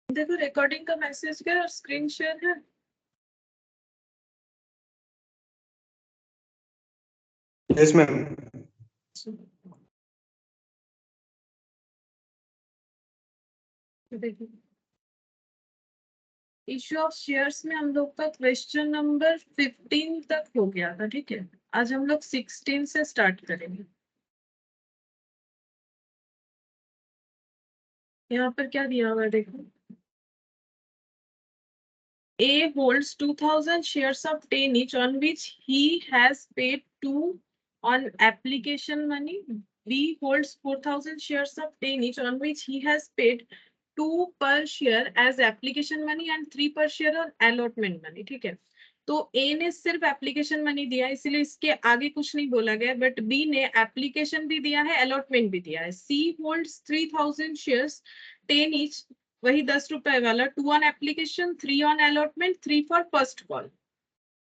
देखो रिकॉर्डिंग का मैसेज क्या और स्क्रीन शेयर है। Yes ma'am. देखिए इश्यू ऑफ शेयर्स में हम लोग का क्वेश्चन नंबर 15 तक हो गया था, ठीक है। आज हम लोग 16 से स्टार्ट करेंगे। यहाँ पर क्या दिया हुआ है देखो। A holds 2000 shares of 10 each on which he has paid 2 on application money. B holds 4000 shares of 10 each on which he has paid 2 per share as application money and 3 per share on allotment money, ठीक है। तो ए ने सिर्फ application money दिया, इसलिए इसके आगे कुछ नहीं बोला गया, बट बी ने एप्लीकेशन भी दिया है, अलॉटमेंट भी दिया है। सी होल्ड्स 3000 शेयर्स 10 ईच, वही 10 रुपए वाला, 2 on application, 3 on allotment, 3 for first call.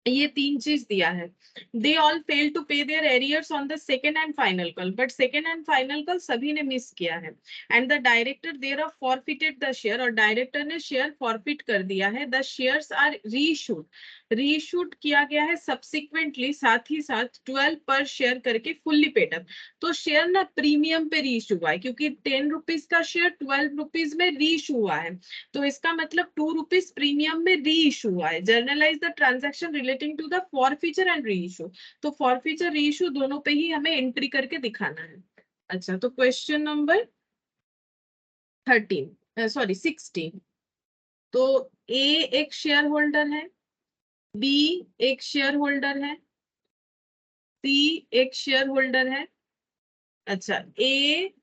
ये तीन चीज दिया है। They all fail to pay their arrears on the second and final call, but second and final call सभी ने मिस किया है। And the director there of forfeited the share, और डायरेक्टर ने शेयर फॉरफिट कर दिया है। The shares are reissued, reissued किया गया है सब्सिक्वेंटली, साथ ही साथ 12 पर शेयर करके फुल्ली पेड अप। तो शेयर ना प्रीमियम पे रीइशू हुआ है, क्योंकि 10 रुपीज का शेयर 12 रुपीज में रीइशू हुआ है, तो इसका मतलब 2 रुपीज प्रीमियम में री इशू हुआ है। Journalise the transaction relating to the forfeiture and reissue, तो फॉरफीचर री इशू दोनों पे ही हमें एंट्री करके दिखाना है। अच्छा, तो क्वेश्चन नंबर 16। तो ए एक शेयर होल्डर है, बी एक शेयर होल्डर है, सी एक शेयर होल्डर है। अच्छा, ए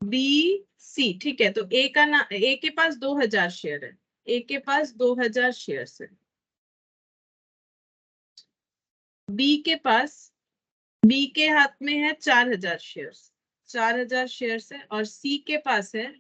बी सी, ठीक है। तो ए का ना, ए के पास 2000 शेयर है, ए के पास 2000 शेयर है। बी के पास, बी के हाथ में है 4000 शेयर्स, 4000 शेयर्स है। और सी के पास है,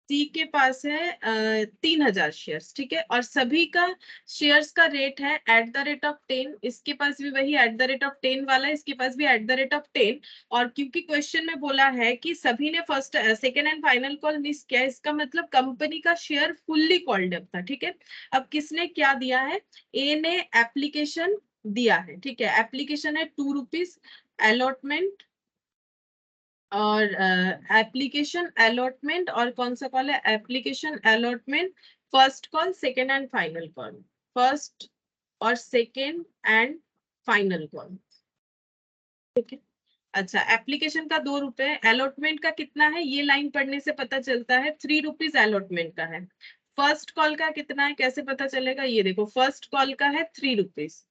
सी के पास है 3000 शेयर्स, ठीक है। और सभी का शेयर्स का रेट है @10, इसके पास भी वही @10 वाला है, इसके पास भी @10। और क्योंकि क्वेश्चन में बोला है कि सभी ने first second and final call miss किया, इसका मतलब कंपनी का शेयर फुल्ली कॉल्ड अप था, ठीक है। अब किसने क्या दिया है, ए ने एप्लीकेशन दिया है, ठीक है। एप्लीकेशन है 2 रुपीज, अलॉटमेंट और एप्लीकेशन अलॉटमेंट, और कौन सा कॉल है, application allotment, first call, second and final call, first और सेकेंड एंड फाइनल कॉल, ठीक है। अच्छा, एप्लीकेशन का 2 रुपए, अलॉटमेंट का कितना है, ये लाइन पढ़ने से पता चलता है, 3 रुपीज अलॉटमेंट का है। फर्स्ट कॉल का कितना है, कैसे पता चलेगा, ये देखो, फर्स्ट कॉल का है 3 रुपीज,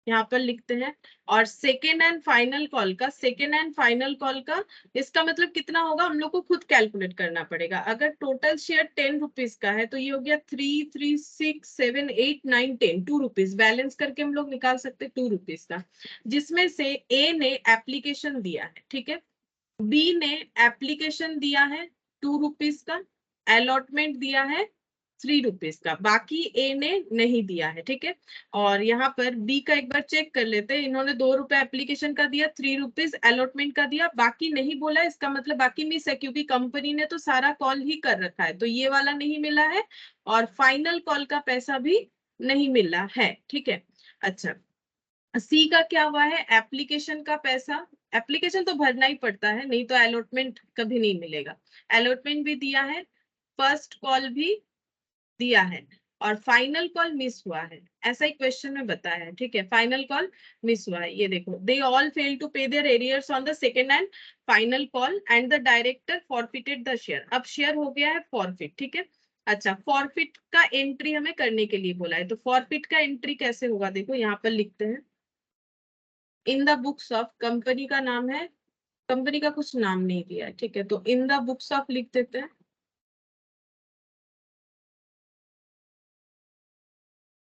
यहाँ पर लिखते हैं। और सेकेंड एंड फाइनल कॉल का, सेकेंड एंड फाइनल कॉल का, इसका मतलब कितना होगा, हम लोग को खुद कैलकुलेट करना पड़ेगा। अगर टोटल शेयर 10 रुपीज का है, तो ये हो गया 3, 3, 6, 7, 8, 9, 10, 2 रुपीज, बैलेंस करके हम लोग निकाल सकते हैं 2 रुपीज का, जिसमें से ए ने एप्लीकेशन दिया है, ठीक है। बी ने एप्लीकेशन दिया है 2 रुपीज का, अलॉटमेंट दिया है 3 रुपीज का, बाकी ए ने नहीं दिया है, ठीक है। और यहाँ पर बी का एक बार चेक कर लेते हैं, इन्होंने 2 रुपए एप्लीकेशन का दिया, 3 रुपीज अलॉटमेंट का दिया, बाकी नहीं बोला, इसका मतलब बाकी मिस है, क्योंकि कंपनी ने तो सारा कॉल ही कर रखा है, तो ये वाला नहीं मिला है। और फाइनल कॉल का पैसा भी नहीं मिला है, ठीक है। अच्छा, सी का क्या हुआ है, एप्लीकेशन का पैसा, एप्लीकेशन तो भरना ही पड़ता है, नहीं तो अलॉटमेंट कभी नहीं मिलेगा। अलॉटमेंट भी दिया है, फर्स्ट कॉल भी दिया है, और फाइनल कॉल मिस हुआ है, ऐसा ही क्वेश्चन में बताया है, ठीक है। फाइनल कॉल मिस हुआ है, ये देखो, they all fail to pay their arrears on the second and final call and the director forfeited the share. अब शेयर हो गया है फॉरफिट, ठीक है। अच्छा, फॉरफिट का एंट्री हमें करने के लिए बोला है, तो फॉरफिट का एंट्री कैसे होगा, देखो यहाँ पर लिखते हैं, इन द बुक्स ऑफ, कंपनी का नाम है, कंपनी का कुछ नाम नहीं दिया है, ठीक है, तो इन द बुक्स ऑफ लिख देते हैं।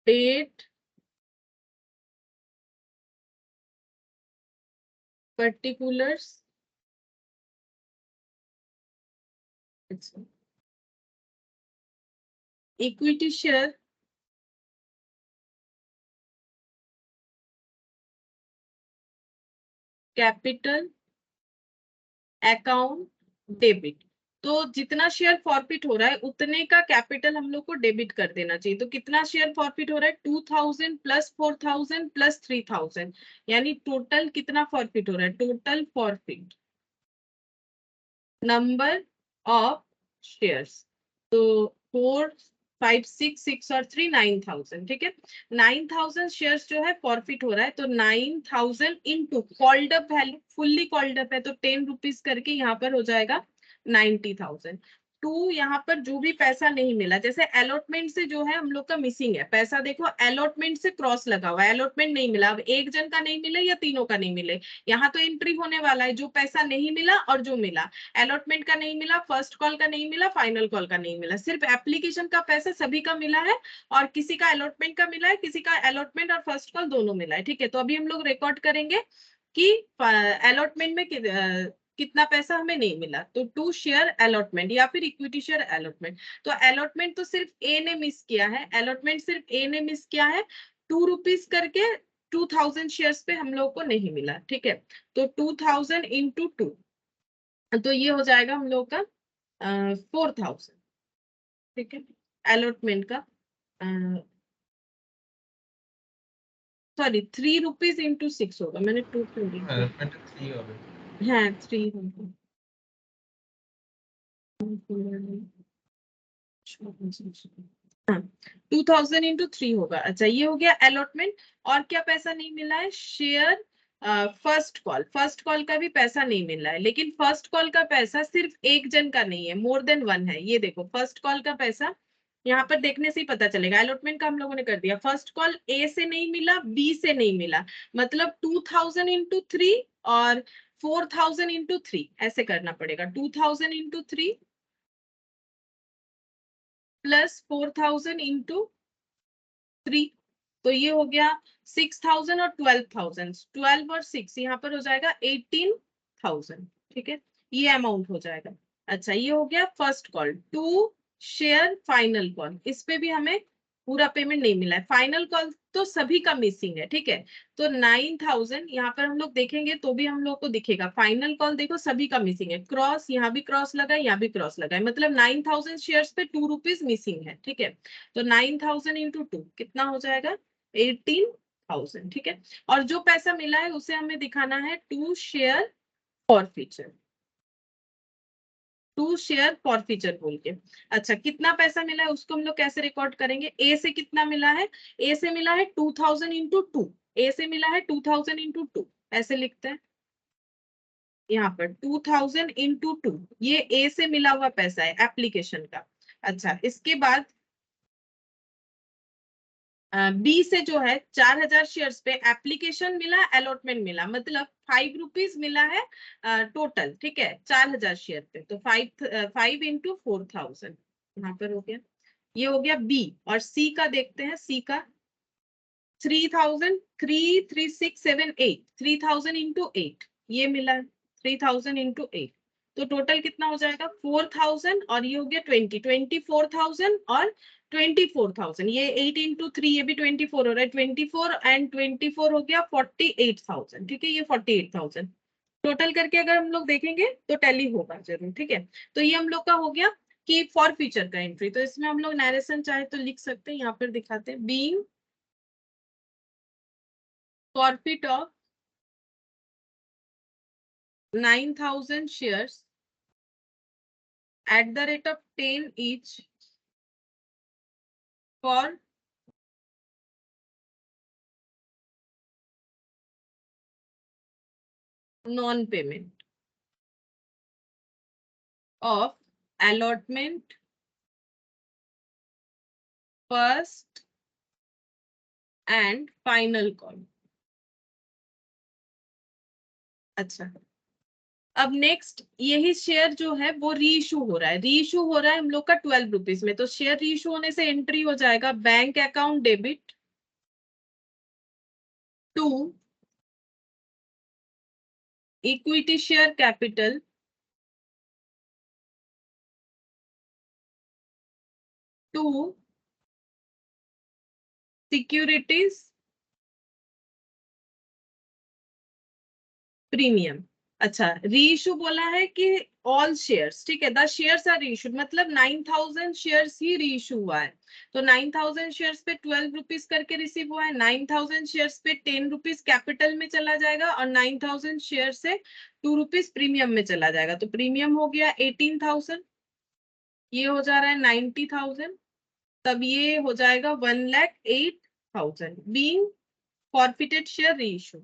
डेट, पर्टिकुलर्स, अच्छा, equity share, capital, account, debit. तो जितना शेयर फॉरफिट हो रहा है उतने का कैपिटल हम लोग को डेबिट कर देना चाहिए। तो कितना शेयर फॉरफिट हो रहा है, 2000 प्लस 4000 प्लस 3000, यानी टोटल कितना फॉरफिट हो रहा है, total forfeit number of shares. तो 4 5 6 6 और 3 9000, ठीक है। 9000 शेयर्स जो है फॉरफिट हो रहा है, तो 9000 into called up value, fully called up है तो 10 रुपीज करके यहाँ पर हो जाएगा 90,000। टू यहाँ पर जो भी पैसा नहीं मिला, जैसे अलॉटमेंट से जो है हम लोग का मिसिंग है पैसा, देखो अलॉटमेंट से क्रॉस लगा हुआ है, अलॉटमेंट नहीं मिला, अब एक जन का नहीं मिले या तीनों का नहीं मिले, यहाँ तो एंट्री होने वाला है जो पैसा नहीं मिला और जो मिला। अलॉटमेंट का नहीं मिला, फर्स्ट कॉल का नहीं मिला, फाइनल कॉल का नहीं मिला, सिर्फ एप्लीकेशन का पैसा सभी का मिला है, और किसी का अलॉटमेंट का मिला है, किसी का अलॉटमेंट और फर्स्ट कॉल दोनों मिला है, ठीक है। तो अभी हम लोग रिकॉर्ड करेंगे कि अलॉटमेंट में कितना पैसा हमें नहीं मिला, तो टू शेयर अलॉटमेंट या फिर इक्विटी शेयर अलॉटमेंट। तो अलॉटमेंट तो सिर्फ ए ने मिस किया है, अलॉटमेंट सिर्फ ए ने मिस किया है, 2 रुपीज करके 2000 शेयर्स पे हम लोग को नहीं मिला, ठीक है। तो 2000 इंटू 2, तो ये हो जाएगा हम लोग का 4000, ठीक है। अलॉटमेंट का सॉरी 3 रुपीज इंटू 6 होगा, मैंने 2 क्यों लिखा, अलॉटमेंट 3 होगा। हाँ 3 होगा। हाँ 2000 इंटू 3 होगा। अच्छा ये हो गया अलॉटमेंट। और क्या पैसा नहीं मिला है, share first call, first call का भी पैसा नहीं मिला है, लेकिन फर्स्ट कॉल का पैसा सिर्फ एक जन का नहीं है, मोर देन वन है। ये देखो फर्स्ट कॉल का पैसा यहाँ पर देखने से ही पता चलेगा, अलॉटमेंट का हम लोगों ने कर दिया, फर्स्ट कॉल ए से नहीं मिला, बी से नहीं मिला, मतलब 2000 इंटू 3 और 4000 इंटू 3 ऐसे करना पड़ेगा, 2000 इंटू 3 प्लस 4000 इंटू 3, तो ये हो गया 6000 और 12000, 12 और 6 यहाँ पर हो जाएगा 18,000, ठीक है, ये अमाउंट हो जाएगा। अच्छा ये हो गया first call. To share final call, इस पे भी हमें पूरा पेमेंट नहीं मिला है, फाइनल कॉल तो सभी का मिसिंग है, ठीक है। तो 9000 यहाँ पर हम लोग देखेंगे तो भी हम लोग को दिखेगा, फाइनल कॉल देखो सभी का मिसिंग है, क्रॉस यहाँ भी क्रॉस लगा है, यहाँ भी क्रॉस लगा है, मतलब 9000 शेयर्स पे 2 रुपीज मिसिंग है, ठीक है। तो 9000 इंटू 2 कितना हो जाएगा, 18,000, ठीक है। और जो पैसा मिला है उसे हमें दिखाना है to share forfeiture, to share forfeiture बोल के। अच्छा कितना पैसा मिला है उसको हम लोग कैसे रिकॉर्ड करेंगे, ए से कितना मिला है, ए से मिला है 2000 इंटू 2, ए से मिला है 2000 इंटू 2, ऐसे लिखते हैं यहाँ पर 2000 इंटू 2, ये ए से मिला हुआ पैसा है एप्लीकेशन का। अच्छा इसके बाद बी से जो है 4000 शेयर्स पे एप्लीकेशन मिला, अलॉटमेंट मिला, मतलब 5 रुपीज मिला है टोटल, ठीक है, 4000 शेयर पे, तो 5 इंटू 4000 यहाँ पर हो गया, ये हो गया बी। और सी का देखते हैं, सी का 3000, 3 3 6 7 8, 3000 इंटू 8 ये मिला, 3000 इंटू 8, तो टोटल कितना हो जाएगा 4000, और ये हो गया 24,000 और 24,000, ये 8 इंटू 3 ये भी 24 हो रहा है, 24 एंड 24 हो गया 48,000, ठीक है, ये 48,000 टोटल करके अगर हम लोग देखेंगे तो टैली होगा जरूर, ठीक है। तो ये हम लोग का हो गया कि फॉर फ्यूचर का एंट्री, तो इसमें हम लोग नरेशन चाहे तो लिख सकते हैं, यहाँ पर दिखाते हैं, being forfeit of 9,000 shares at the rate of 10 each for non-payment of allotment, first and final call। अच्छा अब नेक्स्ट यही शेयर जो है वो री इशू हो रहा है, री इशू हो रहा है हम लोग का 12 रुपीज में, तो शेयर री इशू होने से एंट्री हो जाएगा bank account debit to equity share capital to securities premium, अच्छा, रीइशू बोला है कि ऑल शेयर्स, ठीक है, द शेयर्स आर रीइशूड, मतलब 9000 शेयर्स ही रीइशू हुआ है। तो 9000 शेयर्स पे 12 रुपीज करके रिसीव हुआ है, 9000 शेयर्स पे 10 रुपीज कैपिटल में चला जाएगा और 9000 शेयर से 2 रुपीज प्रीमियम में चला जाएगा। तो प्रीमियम हो गया 18,000, ये हो जा रहा है 90,000, तब ये हो जाएगा 1,08,000 बीइंग फॉरफिटेड शेयर रीइशू।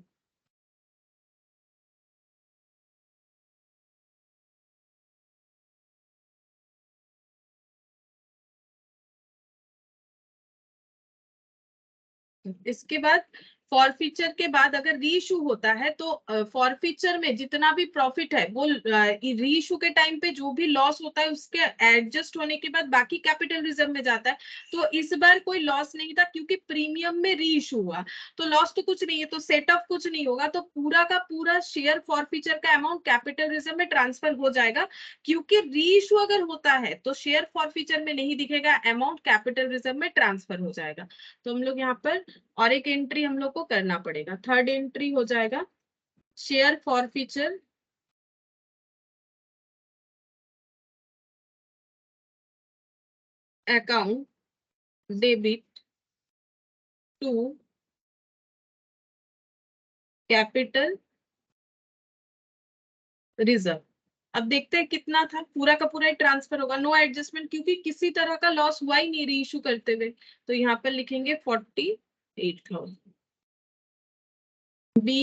इसके बाद फॉरफीचर के बाद अगर रीइशू होता है तो फॉरफीचर में जितना भी प्रॉफिट है वो रीइशू के टाइम पे जो भी लॉस होता है उसके एडजस्ट होने के बाद बाकी कैपिटल रिजर्व में जाता है। तो इस बार कोई लॉस नहीं था क्योंकि प्रीमियम में रीइशू हुआ, तो लॉस तो कुछ नहीं है, तो सेट ऑफ कुछ नहीं होगा, तो पूरा का पूरा शेयर फॉरफीचर का अमाउंट कैपिटल रिजर्व में ट्रांसफर हो जाएगा। क्योंकि रीइशू अगर होता है तो शेयर फॉरफीचर में नहीं दिखेगा, अमाउंट कैपिटल रिजर्व में ट्रांसफर हो जाएगा। तो हम लोग यहाँ पर और एक एंट्री हम लोग को करना पड़ेगा, थर्ड एंट्री हो जाएगा share forfeiture account debit to capital reserve. अब देखते हैं कितना था, पूरा का पूरा ही ट्रांसफर होगा, नो एडजस्टमेंट, क्योंकि किसी तरह का लॉस हुआ ही नहीं री इशू करते हुए। तो यहाँ पर लिखेंगे 48,000 be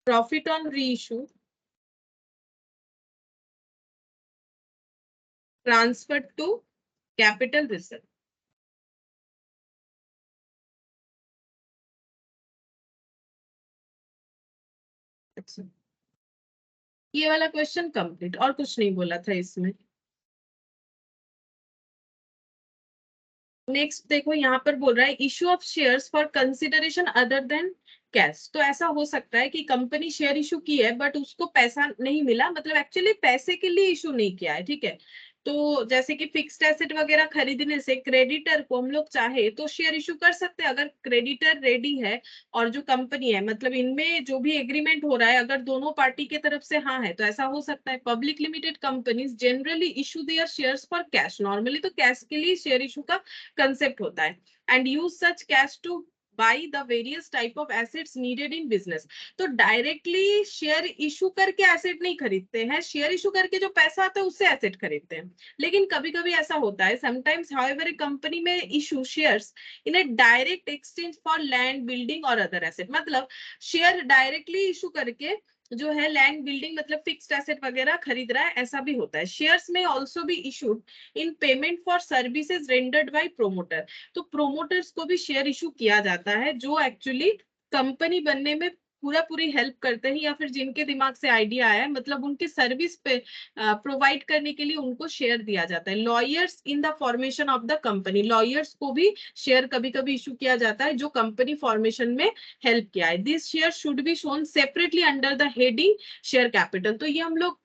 profit on reissue transfer to capital reserve. अच्छा, ये वाला क्वेश्चन कंप्लीट, और कुछ नहीं बोला था इसमें। नेक्स्ट देखो, यहाँ पर बोल रहा है issue of shares for consideration other than cash. तो ऐसा हो सकता है कि कंपनी शेयर इशू की है बट उसको पैसा नहीं मिला, मतलब एक्चुअली पैसे के लिए इशू नहीं किया है, ठीक है। तो जैसे कि फिक्स्ड एसेट वगैरह खरीदने से क्रेडिटर को हम लोग चाहे तो शेयर इशू कर सकते हैं, अगर क्रेडिटर रेडी है और जो कंपनी है, मतलब इनमें जो भी एग्रीमेंट हो रहा है अगर दोनों पार्टी के तरफ से हाँ है तो ऐसा हो सकता है। Public limited companies generally issue there shares for cash, normally तो कैश के लिए शेयर इशू का कंसेप्ट होता है, and use such cash two by the various type of assets needed in business. तो डायरेक्टली शेयर इशू करके asset नहीं खरीदते हैं, शेयर इशू करके जो पैसा आता है उससे एसेट खरीदते हैं। लेकिन कभी कभी ऐसा होता है, समटाइम्स हाउएवर ए कंपनी में issue shares in A direct exchange for land building और अदर एसेट, मतलब शेयर डायरेक्टली इशू करके जो है लैंड बिल्डिंग मतलब फिक्स्ड एसेट वगैरह खरीद रहा है, ऐसा भी होता है। शेयर्स में ऑल्सो भी issued in payment for services rendered by promoter. तो प्रोमोटर्स को भी शेयर इशू किया जाता है जो एक्चुअली कंपनी बनने में पूरा पूरी हेल्प करते हैं, या फिर जिनके दिमाग से आइडिया आया है, मतलब उनकी सर्विस पे प्रोवाइड करने के लिए उनको शेयर दिया जाता है। Lawyers in the formation of the company, lawyers को भी शेयर कभी कभी इशू किया जाता है जो कंपनी फॉर्मेशन में हेल्प किया है। This share should be shown separately under the heading share capital. तो ये हम लोग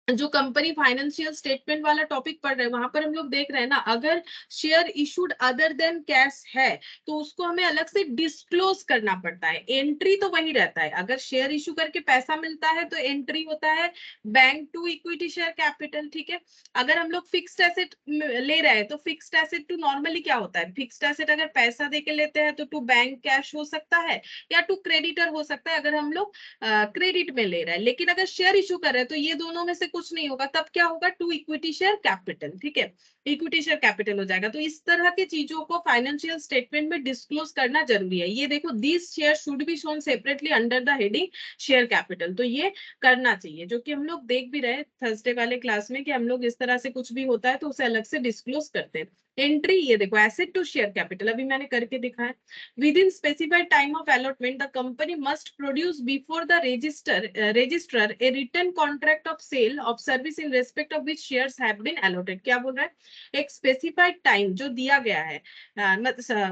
जो कंपनी फाइनेंशियल स्टेटमेंट वाला टॉपिक पढ़ रहे हैं वहां पर हम लोग देख रहे हैं ना, अगर share issued other than cash है तो उसको हमें अलग से डिस्क्लोज करना पड़ता है। एंट्री तो वही रहता है, अगर शेयर इशू करके पैसा मिलता है तो एंट्री होता है bank to equity share capital, ठीक है। अगर हम लोग फिक्स्ड एसेट ले रहे हैं तो फिक्स्ड एसेट टू नॉर्मली क्या होता है, फिक्स्ड एसेट अगर पैसा देके लेते हैं तो टू बैंक कैश हो सकता है या टू क्रेडिटर हो सकता है अगर हम लोग क्रेडिट में ले रहा है। लेकिन अगर शेयर इशू कर रहे हैं तो ये दोनों में से कुछ नहीं होगा, तब क्या होगा, टू इक्विटी शेयर कैपिटल, ठीक है, इक्विटी शेयर कैपिटल हो जाएगा। तो इस तरह की चीजों को फाइनेंशियल स्टेटमेंट में डिस्क्लोज करना जरूरी है। ये देखो, this share should be shown separately under the heading share capital, तो ये करना चाहिए, जो कि हम लोग देख भी रहे थर्सडे वाले क्लास में कि हम लोग इस तरह से कुछ भी होता है तो उसे अलग से डिस्क्लोज करते हैं। एंट्री ये देखो, एसेट टू शेयर कैपिटल अभी मैंने करके दिखाया। Within specified time of allotment, the company must produce before the registrar a written contract of sale of service in respect of which shares have been allotted। क्या बोल रहा है, एक specified time जो दिया गया है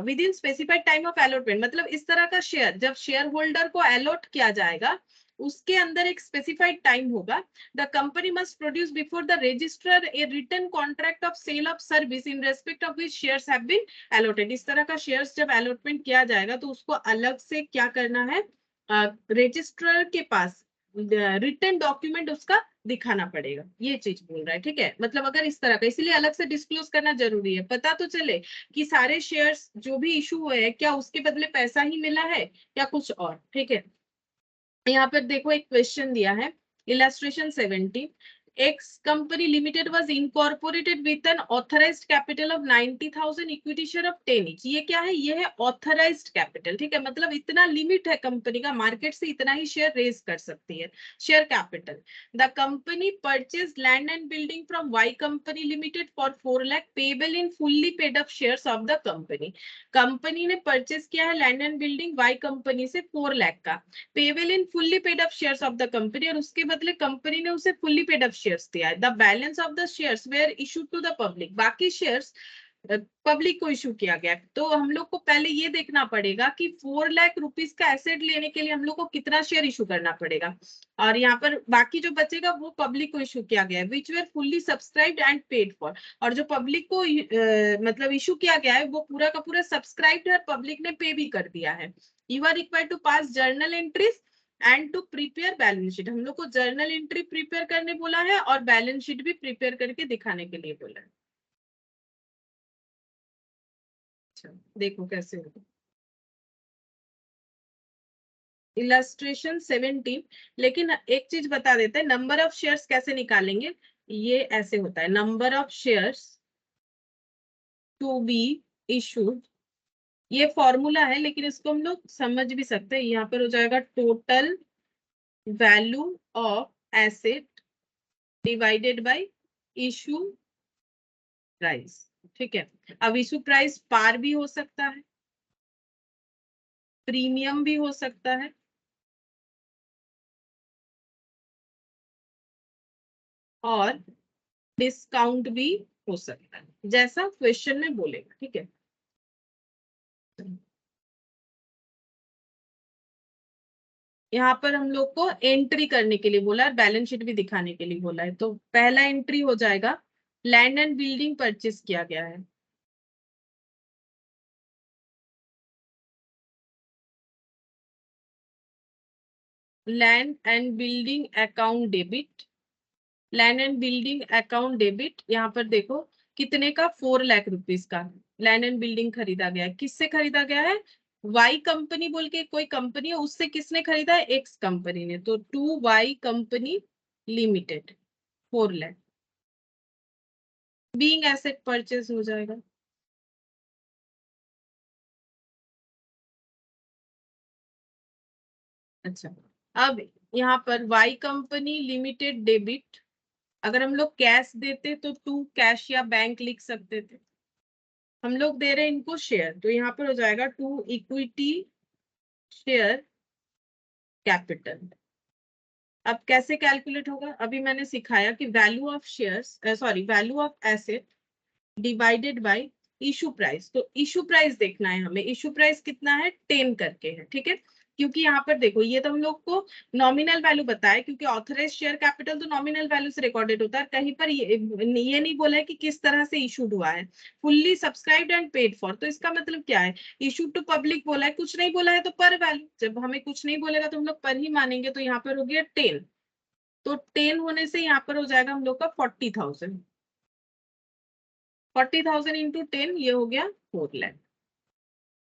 with in specified time of allotment, मतलब इस तरह का शेयर जब शेयर होल्डर को अलॉट किया जाएगा उसके अंदर एक स्पेसिफाइड टाइम होगा। The company must produce before the registrar a written contract of sale of service in respect of which shares have been allotted. इस तरह का शेयर्स जब अलॉटमेंट किया जाएगा तो उसको अलग से क्या करना है, रजिस्ट्रार के पास रिटन डॉक्यूमेंट उसका दिखाना पड़ेगा, ये चीज बोल रहा है। ठीक है, मतलब अगर इस तरह का, इसीलिए अलग से डिस्क्लोज करना जरूरी है, पता तो चले कि सारे शेयर्स जो भी इशू हुए हैं क्या उसके बदले पैसा ही मिला है या कुछ और। ठीक है, यहाँ पर देखो एक क्वेश्चन दिया है, illustration 70, X company limited was incorporated with an authorized capital of 90,000 equity share of 10 each। ये क्या है, ये है authorized capital। ठीक है, मतलब इतना लिमिट है कंपनी का, मार्केट से इतना ही शेयर रेज कर सकती है, share capital. The company purchase land and building from Y company limited for 4 lakh payable in fully paid up shares of the company. Company ने परचेज किया है land and building Y company से 4 लाख का, payable in fully paid up shares of the company, और उसके बदले company ने उसे फुल्ली पेड अप शेयर्स दिया है। The balance of the shares were issued to the public, बाकी शेयर्स पब्लिक को इशू किया गया। तो हम लोग को पहले ये देखना पड़ेगा कि 4 लाख रुपीस का एसेट लेने के लिए हम लोग को कितना शेयर इशू करना पड़ेगा, और यहाँ पर बाकी जो बचेगा वो पब्लिक को इशू किया गया है, विच where fully subscribed and paid for. और जो पब्लिक को मतलब इशू किया गया है वो पूरा का पूरा सब्सक्राइब्ड है, पब्लिक ने पे भी कर दिया है। You are required to pass journal entries and to prepare balance sheet. हम लोग को जर्नल एंट्री प्रिपेयर करने बोला है और बैलेंस शीट भी प्रिपेयर करके दिखाने के लिए बोला है। अच्छा देखो कैसे होगा, इलस्ट्रेशन 17। लेकिन एक चीज बता देते हैं, नंबर ऑफ शेयर्स कैसे निकालेंगे। ये ऐसे होता है, number of shares to be issued, ये फॉर्मूला है लेकिन इसको हम लोग समझ भी सकते हैं। यहाँ पर हो जाएगा total value of asset divided by issue price. ठीक है, अब इशू प्राइस पार भी हो सकता है, प्रीमियम भी हो सकता है, और डिस्काउंट भी हो सकता है, जैसा क्वेश्चन में बोलेगा। ठीक है, यहाँ पर हम लोग को एंट्री करने के लिए बोला है, बैलेंस शीट भी दिखाने के लिए बोला है। तो पहला एंट्री हो जाएगा, लैंड एंड बिल्डिंग परचेज किया गया है, land and building account debit, land and building account debit. यहाँ पर देखो कितने का, 4 लाख रुपीस का लैंड एंड बिल्डिंग खरीदा गया है। किससे खरीदा गया है, वाई कंपनी बोल के कोई कंपनी है, उससे किसने खरीदा है, एक्स कंपनी ने। तो to Y company limited 4 lakh being asset purchase हो जाएगा। अच्छा, अब यहाँ पर वाई कंपनी लिमिटेड डेबिट, अगर हम लोग कैश देते तो टू कैश या बैंक लिख सकते थे, हम लोग दे रहे हैं इनको शेयर, तो यहाँ पर हो जाएगा टू इक्विटी शेयर कैपिटल। अब कैसे कैलकुलेट होगा, अभी मैंने सिखाया कि value of shares, sorry value of asset divided by issue price. तो इशू प्राइस देखना है हमें, इशू प्राइस कितना है, 10 करके है। ठीक है, क्योंकि यहाँ पर देखो ये तो हम लोग को नॉमिनल वैल्यू बताया, क्योंकि ऑथराइज शेयर कैपिटल तो नॉमिनल वैल्यू से रिकॉर्डेड होता है, कहीं पर ये नहीं बोला है कि किस तरह से इशूड हुआ है, fully subscribed and paid for. तो इसका मतलब क्या है, इशू टू पब्लिक बोला है, कुछ नहीं बोला है तो पर वैल्यू, जब हमें कुछ नहीं बोलेगा तो हम लोग पर ही मानेंगे। तो यहाँ पर हो गया 10, तो 10 होने से यहाँ पर हो जाएगा हम लोग का 40,000, 40,000 इंटू 10, ये हो गया 4 लाख।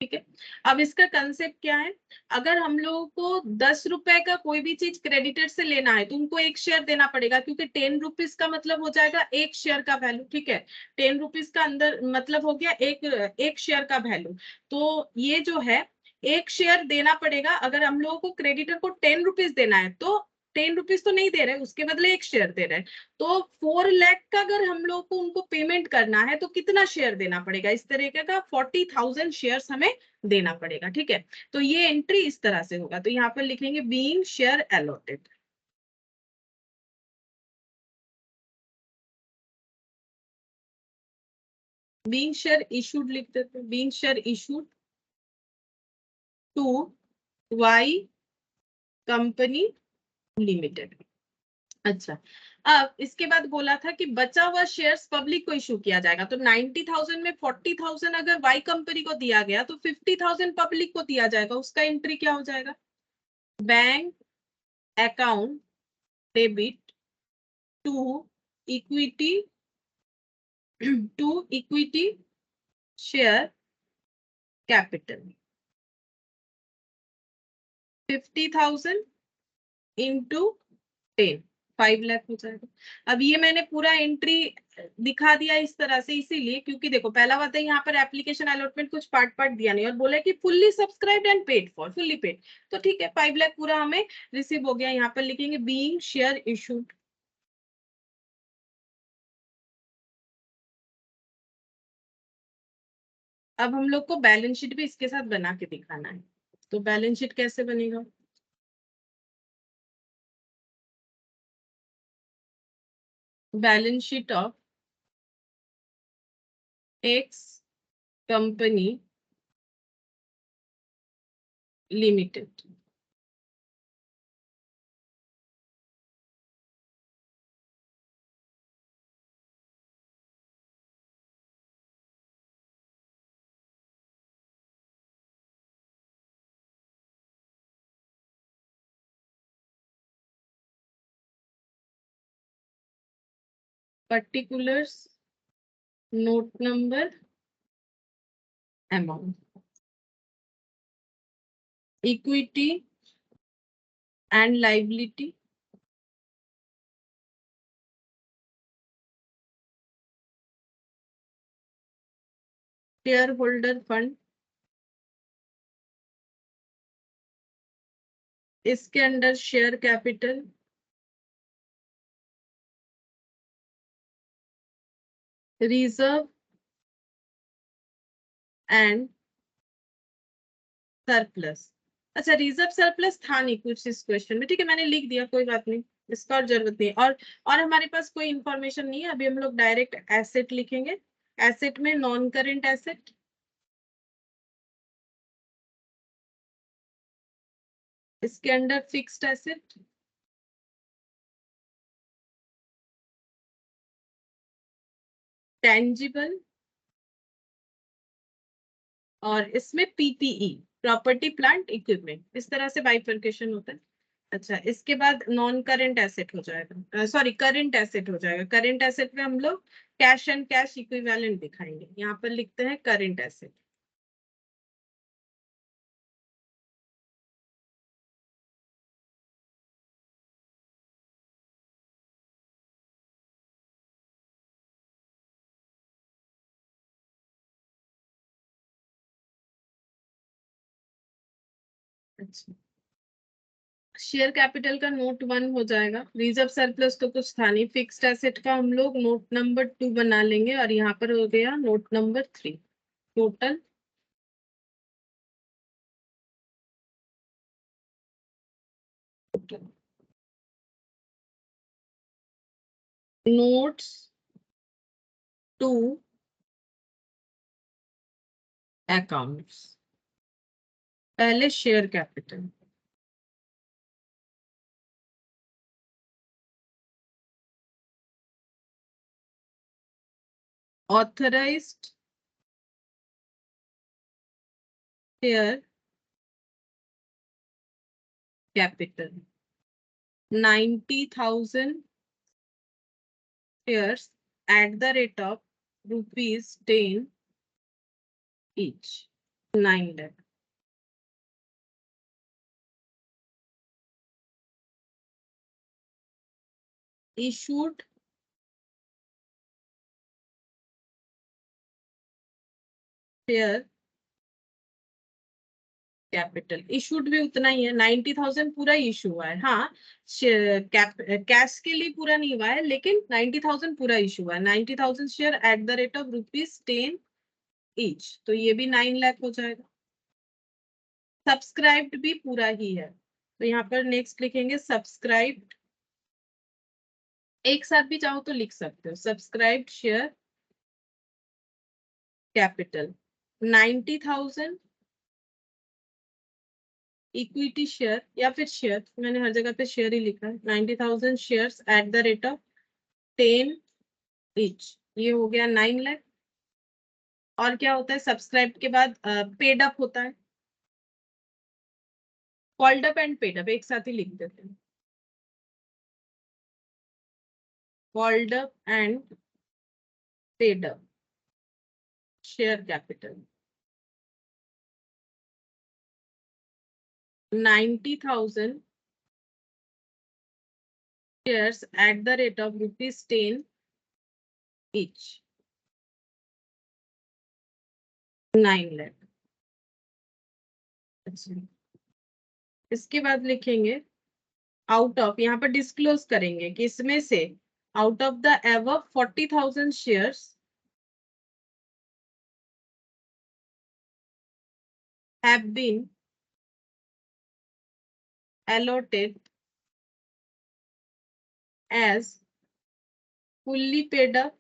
ठीक है, अब इसका कंसेप्ट क्या है, अगर हम लोगों को 10 रुपए का कोई भी चीज क्रेडिटर से लेना है तो उनको एक शेयर देना पड़ेगा, क्योंकि 10 रुपीज का मतलब हो जाएगा एक शेयर का वैल्यू। ठीक है, 10 रुपीज का अंदर मतलब हो गया एक शेयर का वैल्यू। तो ये जो है एक शेयर देना पड़ेगा, अगर हम लोगों को क्रेडिटर को 10 रुपीज देना है तो 10 रुपीज तो नहीं दे रहे, उसके बदले एक शेयर दे रहे हैं। तो 4 लाख का अगर हम लोग को उनको पेमेंट करना है तो कितना शेयर देना पड़ेगा, इस तरीके का 40,000 शेयर्स हमें देना पड़ेगा। ठीक है, तो ये एंट्री इस तरह से होगा। तो यहाँ पर लिखेंगे being share allotted, being share issued लिख देते हैं, being share issued to Y company limited. अच्छा, अब इसके बाद बोला था कि बचा हुआ शेयर्स पब्लिक को इशू किया जाएगा। तो 90,000 में 40,000 अगर वाई कंपनी को दिया गया तो 50,000 पब्लिक को दिया जाएगा, उसका एंट्री क्या हो जाएगा, bank account debit to equity share capital 50,000 into 10 5 lakh हो जाएगा। अब ये मैंने पूरा एंट्री दिखा दिया इस तरह से, इसीलिए क्योंकि देखो पहला बात है यहाँ पर एप्लीकेशन अलॉटमेंट कुछ पार्ट पार्ट दिया नहीं और बोला कि fully subscribed and paid for, fully paid, तो ठीक है 5 लाख पूरा हमें रिसीव हो गया। यहाँ पर लिखेंगे बीइंग शेयर इशूड। अब हम लोग को बैलेंस शीट भी इसके साथ बना के दिखाना है, तो बैलेंस शीट कैसे बनेगा? Balance sheet of x company limited. particulars, note number, amount, equity and liability, shareholder fund, इसके अंदर share capital, reserve and surplus. अच्छा रिजर्व सरप्लस था नहीं कुछ इस क्वेश्चन में, ठीक है मैंने लिख दिया, कोई बात नहीं, इसका और जरूरत नहीं। और हमारे पास कोई इंफॉर्मेशन नहीं है, अभी हम लोग डायरेक्ट एसेट लिखेंगे। एसेट में नॉन करेंट एसेट, इसके अंदर फिक्स्ड एसेट, टेंजिबल, और इसमें पीपीई प्रॉपर्टी प्लांट इक्विपमेंट, इस तरह से बाइफरकेशन होता है। अच्छा इसके बाद नॉन करेंट एसेट हो जाएगा, सॉरी करेंट एसेट हो जाएगा। करेंट एसेट में हम लोग कैश एंड कैश इक्विवेलेंट दिखाएंगे, यहाँ पर लिखते हैं करेंट एसेट। अच्छा शेयर कैपिटल का नोट 1 हो जाएगा। रिजर्व सरप्लस तो कुछ था नहीं, फिक्स्ड एसेट का हम लोग नोट नंबर 2 बना लेंगे, और यहाँ पर हो गया note number 3। Total notes to accounts, पहले share capital, authorised share capital 90,000 shares at the rate of ₹10 each, 9 lakh. Issued share capital, issued भी उतना ही है, 90,000 पूरा इशू हुआ है। हाँ कैश के लिए पूरा नहीं हुआ है, लेकिन 90,000 पूरा इशू हुआ है। 90,000 share at the rate of ₹10 each, तो ये भी 9 लाख हो जाएगा। सब्सक्राइब्ड भी पूरा ही है, तो यहाँ पर नेक्स्ट लिखेंगे सब्सक्राइब्ड, एक साथ भी चाहो तो लिख सकते हो, subscribed share capital 90,000, equity share या फिर शेयर, मैंने हर जगह पे शेयर ही लिखा है, 90,000 shares at the rate of 10 each, ये हो गया 9 लाख। और क्या होता है सब्सक्राइब के बाद पेड अप होता है, called up and paid up एक साथ ही लिख देते हैं, called up and paid up share capital 90,000 shares at the rate of ₹10 each, 9 lakh. अच्छा, इसके बाद लिखेंगे आउट ऑफ, यहाँ पर डिस्क्लोज करेंगे कि इसमें से out of the above 40,000 shares have been allotted as fully paid up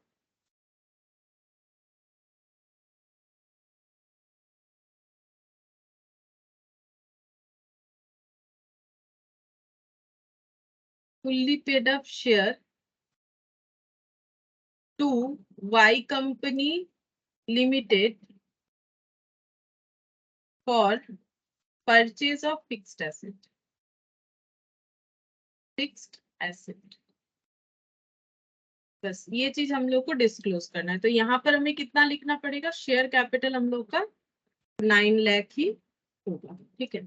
share to Y Company Limited for purchase of fixed asset. Fixed asset, बस ये चीज हम लोग को डिस्क्लोज करना है। तो यहाँ पर हमें कितना लिखना पड़ेगा, शेयर कैपिटल हम लोग का 9 लाख ही होगा, ठीक है।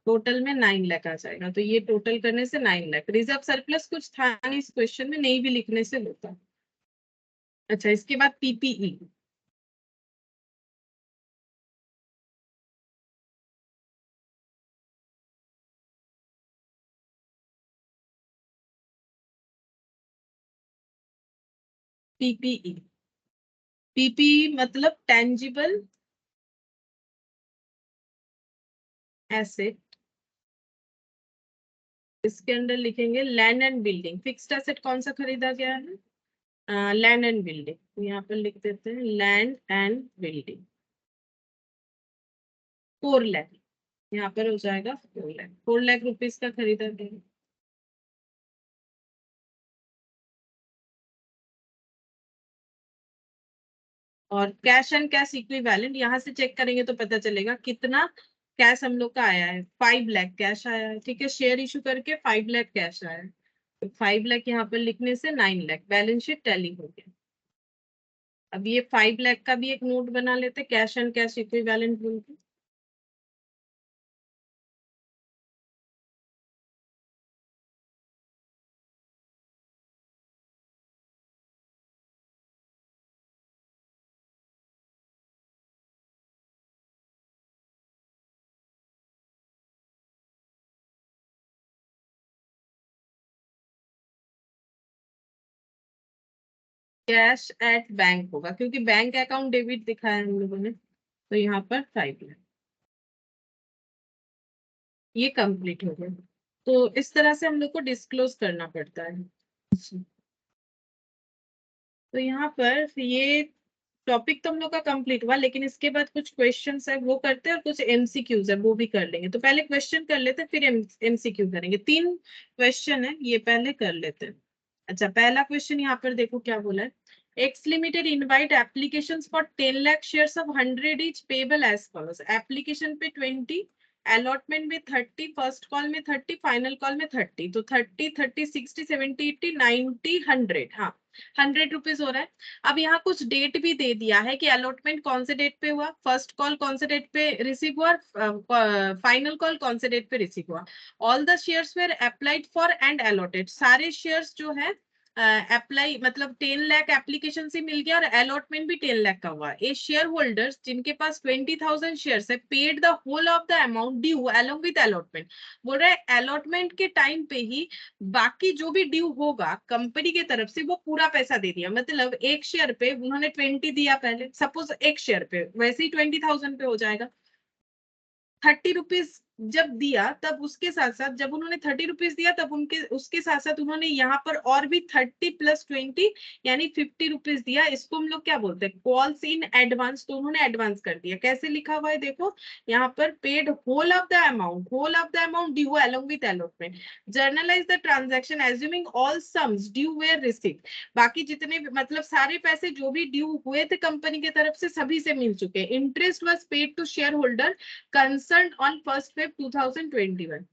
टोटल में 9 लाख आ जाएगा, तो ये टोटल करने से 9 लाख। रिजर्व सरप्लस कुछ था नहीं इस क्वेश्चन में, नहीं भी लिखने से होता। अच्छा, इसके बाद पीपीई, पीपीई, पीपीई मतलब टेंजिबल एसेट, इसके अंदर लिखेंगे land and building. Fixed asset कौन सा खरीदा गया है, लैंड एंड बिल्डिंग, यहाँ पर लिख देते हैं लैंड एंड बिल्डिंग 4 लाख, यहाँ पर हो जाएगा 4 लाख रुपीज का खरीदा गया। और कैश एंड कैश इक्विवेलेंट यहाँ से चेक करेंगे तो पता चलेगा कितना कैश हम लोग का आया है, 5 लाख कैश आया है, ठीक है। शेयर इशू करके 5 लाख कैश आया है, तो 5 लाख यहाँ पर लिखने से 9 लाख बैलेंस शीट टैली हो गया। अब ये 5 लाख का भी एक नोट बना लेते, कैश एंड कैश इक्विवेलेंट बोल के। कैश एट बैंक होगा क्योंकि बैंक अकाउंट डेबिट दिखाया हम लोगों ने, तो यहाँ पर 5 लाख, ये कंप्लीट हो गया। तो इस तरह से हम लोग को डिस्क्लोज करना पड़ता है। तो यहाँ पर ये टॉपिक तो हम लोग का कंप्लीट हुआ, लेकिन इसके बाद कुछ क्वेश्चंस है वो करते हैं और कुछ एमसीक्यूज है वो भी कर लेंगे। तो पहले क्वेश्चन कर लेते हैं फिर एमसीक्यू करेंगे। 3 क्वेश्चन है, ये पहले कर लेते हैं। अच्छा, पहला क्वेश्चन यहाँ पर देखो क्या बोला है। X limited invite applications for 10 lakh shares of 100 each payable as follows. Application पे 20, अलॉटमेंट में 30, फर्स्ट कॉल में 30, फाइनल कॉल में 30, तो 30, 30, 60, 70, 80, 90, 100, हाँ 100 रुपीज हो रहा है। अब यहाँ कुछ डेट भी दे दिया है कि अलॉटमेंट कौन से डेट पे हुआ, फर्स्ट कॉल कौन से डेट पे रिसीव हुआ, फाइनल कॉल कौन से डेट पे रिसीव हुआ। All the shares were applied for and allotted, सारे शेयर्स जो है अप्लाई मतलब 10 लाख एप्लीकेशन से मिल गया और अलॉटमेंट भी 10 लाख का हुआ। ए शेयर होल्डर्स जिनके पास 20,000 शेयर्स है paid the whole of the amount due along with allotment. बोल रहे अलॉटमेंट के टाइम पे ही बाकी जो भी ड्यू होगा कंपनी की तरफ से वो पूरा पैसा दे दिया। मतलब एक शेयर पे उन्होंने 20 दिया पहले, सपोज एक शेयर पे, वैसे ही 20,000 पे हो जाएगा। 30 रुपीज जब दिया तब उसके साथ साथ जब उन्होंने 30 रुपीज दिया तब उनके उसके साथ साथ उन्होंने यहाँ पर और भी 30 + 20 यानी 50 रुपीज दिया। इसको हम लोग क्या बोलते हैं, कॉल्स इन एडवांस। तो उन्होंने एडवांस कर दिया। कैसे लिखा हुआ है देखो यहाँ पर, paid whole of the amount due along with allotment, journalise the transaction assuming all sums due were received. बाकी जितने मतलब सारे पैसे जो भी ड्यू हुए थे कंपनी की तरफ से सभी से मिल चुके हैं। Interest was paid to share holder concerned on 1st Feb 2021।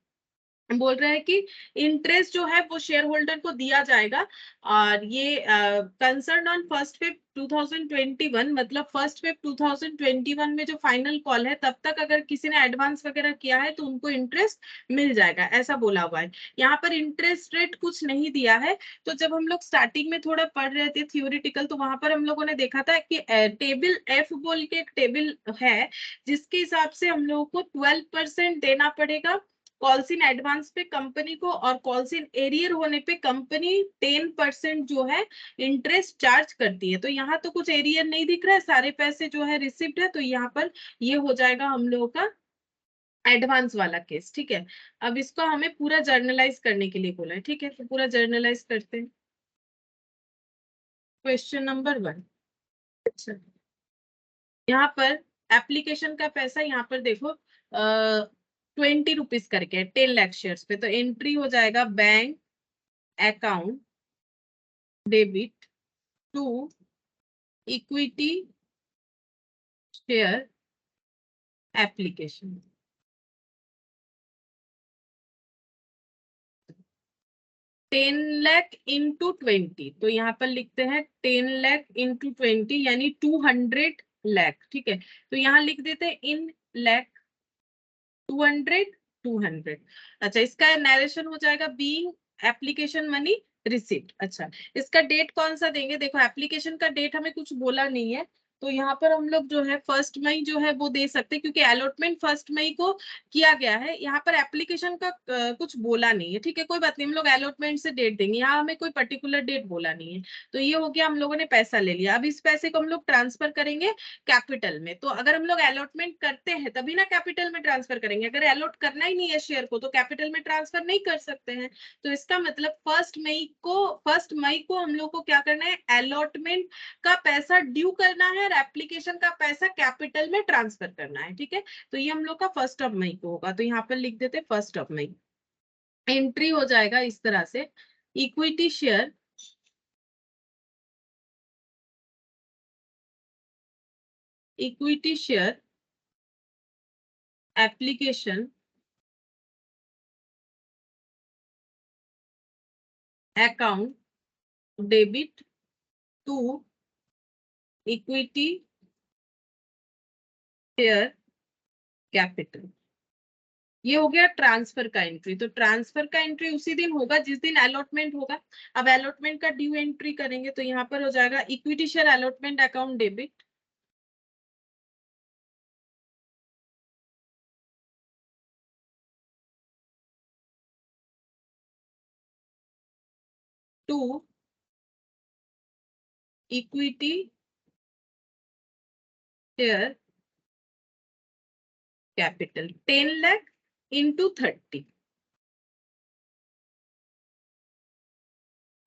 बोल रहा है कि इंटरेस्ट जो है वो शेयर होल्डर को दिया जाएगा, और ये कंसर्न ऑन 1 Feb 2021, मतलब 1 Feb 2021 में जो फाइनल कॉल है तब तक अगर किसी ने एडवांस वगैरह किया है तो उनको इंटरेस्ट मिल जाएगा, ऐसा बोला हुआ है। यहाँ पर इंटरेस्ट रेट कुछ नहीं दिया है। तो जब हम लोग स्टार्टिंग में थोड़ा पढ़ रहे थे थियोरिटिकल, तो वहां पर हम लोगों ने देखा था कि टेबल एफ बोल के एक टेबल है, जिसके हिसाब से हम लोगों को 12% देना पड़ेगा कॉल्स इन एडवांस पे कंपनी को, और कॉल्स इन एरियर होने पे कंपनी 10% जो है इंटरेस्ट चार्ज करती है। तो यहाँ तो कुछ एरियर नहीं दिख रहा है, सारे पैसे जो है रिसिप्ट है, तो यहाँ पर ये हो जाएगा हम लोगों का एडवांस वाला केस। ठीक है, अब इसको हमें पूरा जर्नलाइज करने के लिए बोला है। ठीक है, तो पूरा जर्नलाइज करते हैं। Question number 1। अच्छा, यहाँ पर एप्लीकेशन का पैसा, यहाँ पर देखो 20 रुपीज करके 10 लाख शेयर्स पे, तो एंट्री हो जाएगा bank account debit to equity share application. 10 lakh into 20, तो यहाँ पर लिखते हैं 10 लाख इंटू 20 यानी 200 लाख। ठीक है, तो यहाँ लिख देते हैं इन लैख 200 200। अच्छा, इसका नरेशन हो जाएगा बीइंग एप्लीकेशन मनी रिसीप्ट। अच्छा, इसका डेट कौन सा देंगे, देखो एप्लीकेशन का डेट हमें कुछ बोला नहीं है, तो यहाँ पर हम लोग जो है 1 मई जो है वो दे सकते हैं, क्योंकि अलॉटमेंट 1 मई को किया गया है। यहाँ पर एप्लीकेशन का कुछ बोला नहीं है। ठीक है, कोई बात नहीं, हम लोग अलॉटमेंट से डेट देंगे, यहाँ हमें कोई पर्टिकुलर डेट बोला नहीं है। तो ये हो गया, हम लोगों ने पैसा ले लिया। अब इस पैसे को हम लोग ट्रांसफर करेंगे कैपिटल में। तो अगर हम लोग अलॉटमेंट करते हैं तभी ना कैपिटल में ट्रांसफर करेंगे, अगर अलॉट करना ही नहीं है शेयर को तो कैपिटल में ट्रांसफर नहीं कर सकते हैं। तो इसका मतलब 1 मई को हम लोग को क्या करना है, अलॉटमेंट का पैसा ड्यू करना है और एप्लीकेशन का पैसा कैपिटल में ट्रांसफर करना है। ठीक है, तो ये हम लोग का 1 Mei को होगा, तो यहाँ पर लिख देते 1 Mei। एंट्री हो जाएगा इस तरह से, equity share application account debit to equity share capital. ये हो गया ट्रांसफर का एंट्री। तो ट्रांसफर का एंट्री उसी दिन होगा जिस दिन अलॉटमेंट होगा। अब अलॉटमेंट का ड्यू एंट्री करेंगे, तो यहाँ पर हो जाएगा equity share allotment account debit to equity share capital 10 lakh into 30,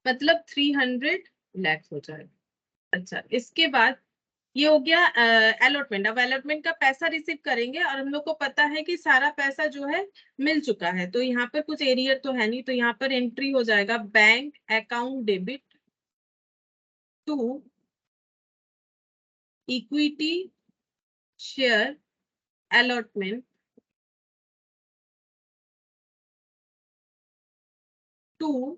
मतलब 300 लाख हो जाएगा। अच्छा, इसके बाद ये हो गया अलॉटमेंट। अब अलॉटमेंट का पैसा रिसीव करेंगे और हम लोग को पता है कि सारा पैसा जो है मिल चुका है, तो यहाँ पर कुछ एरियर तो है नहीं, तो यहाँ पर एंट्री हो जाएगा bank account debit to equity share allotment to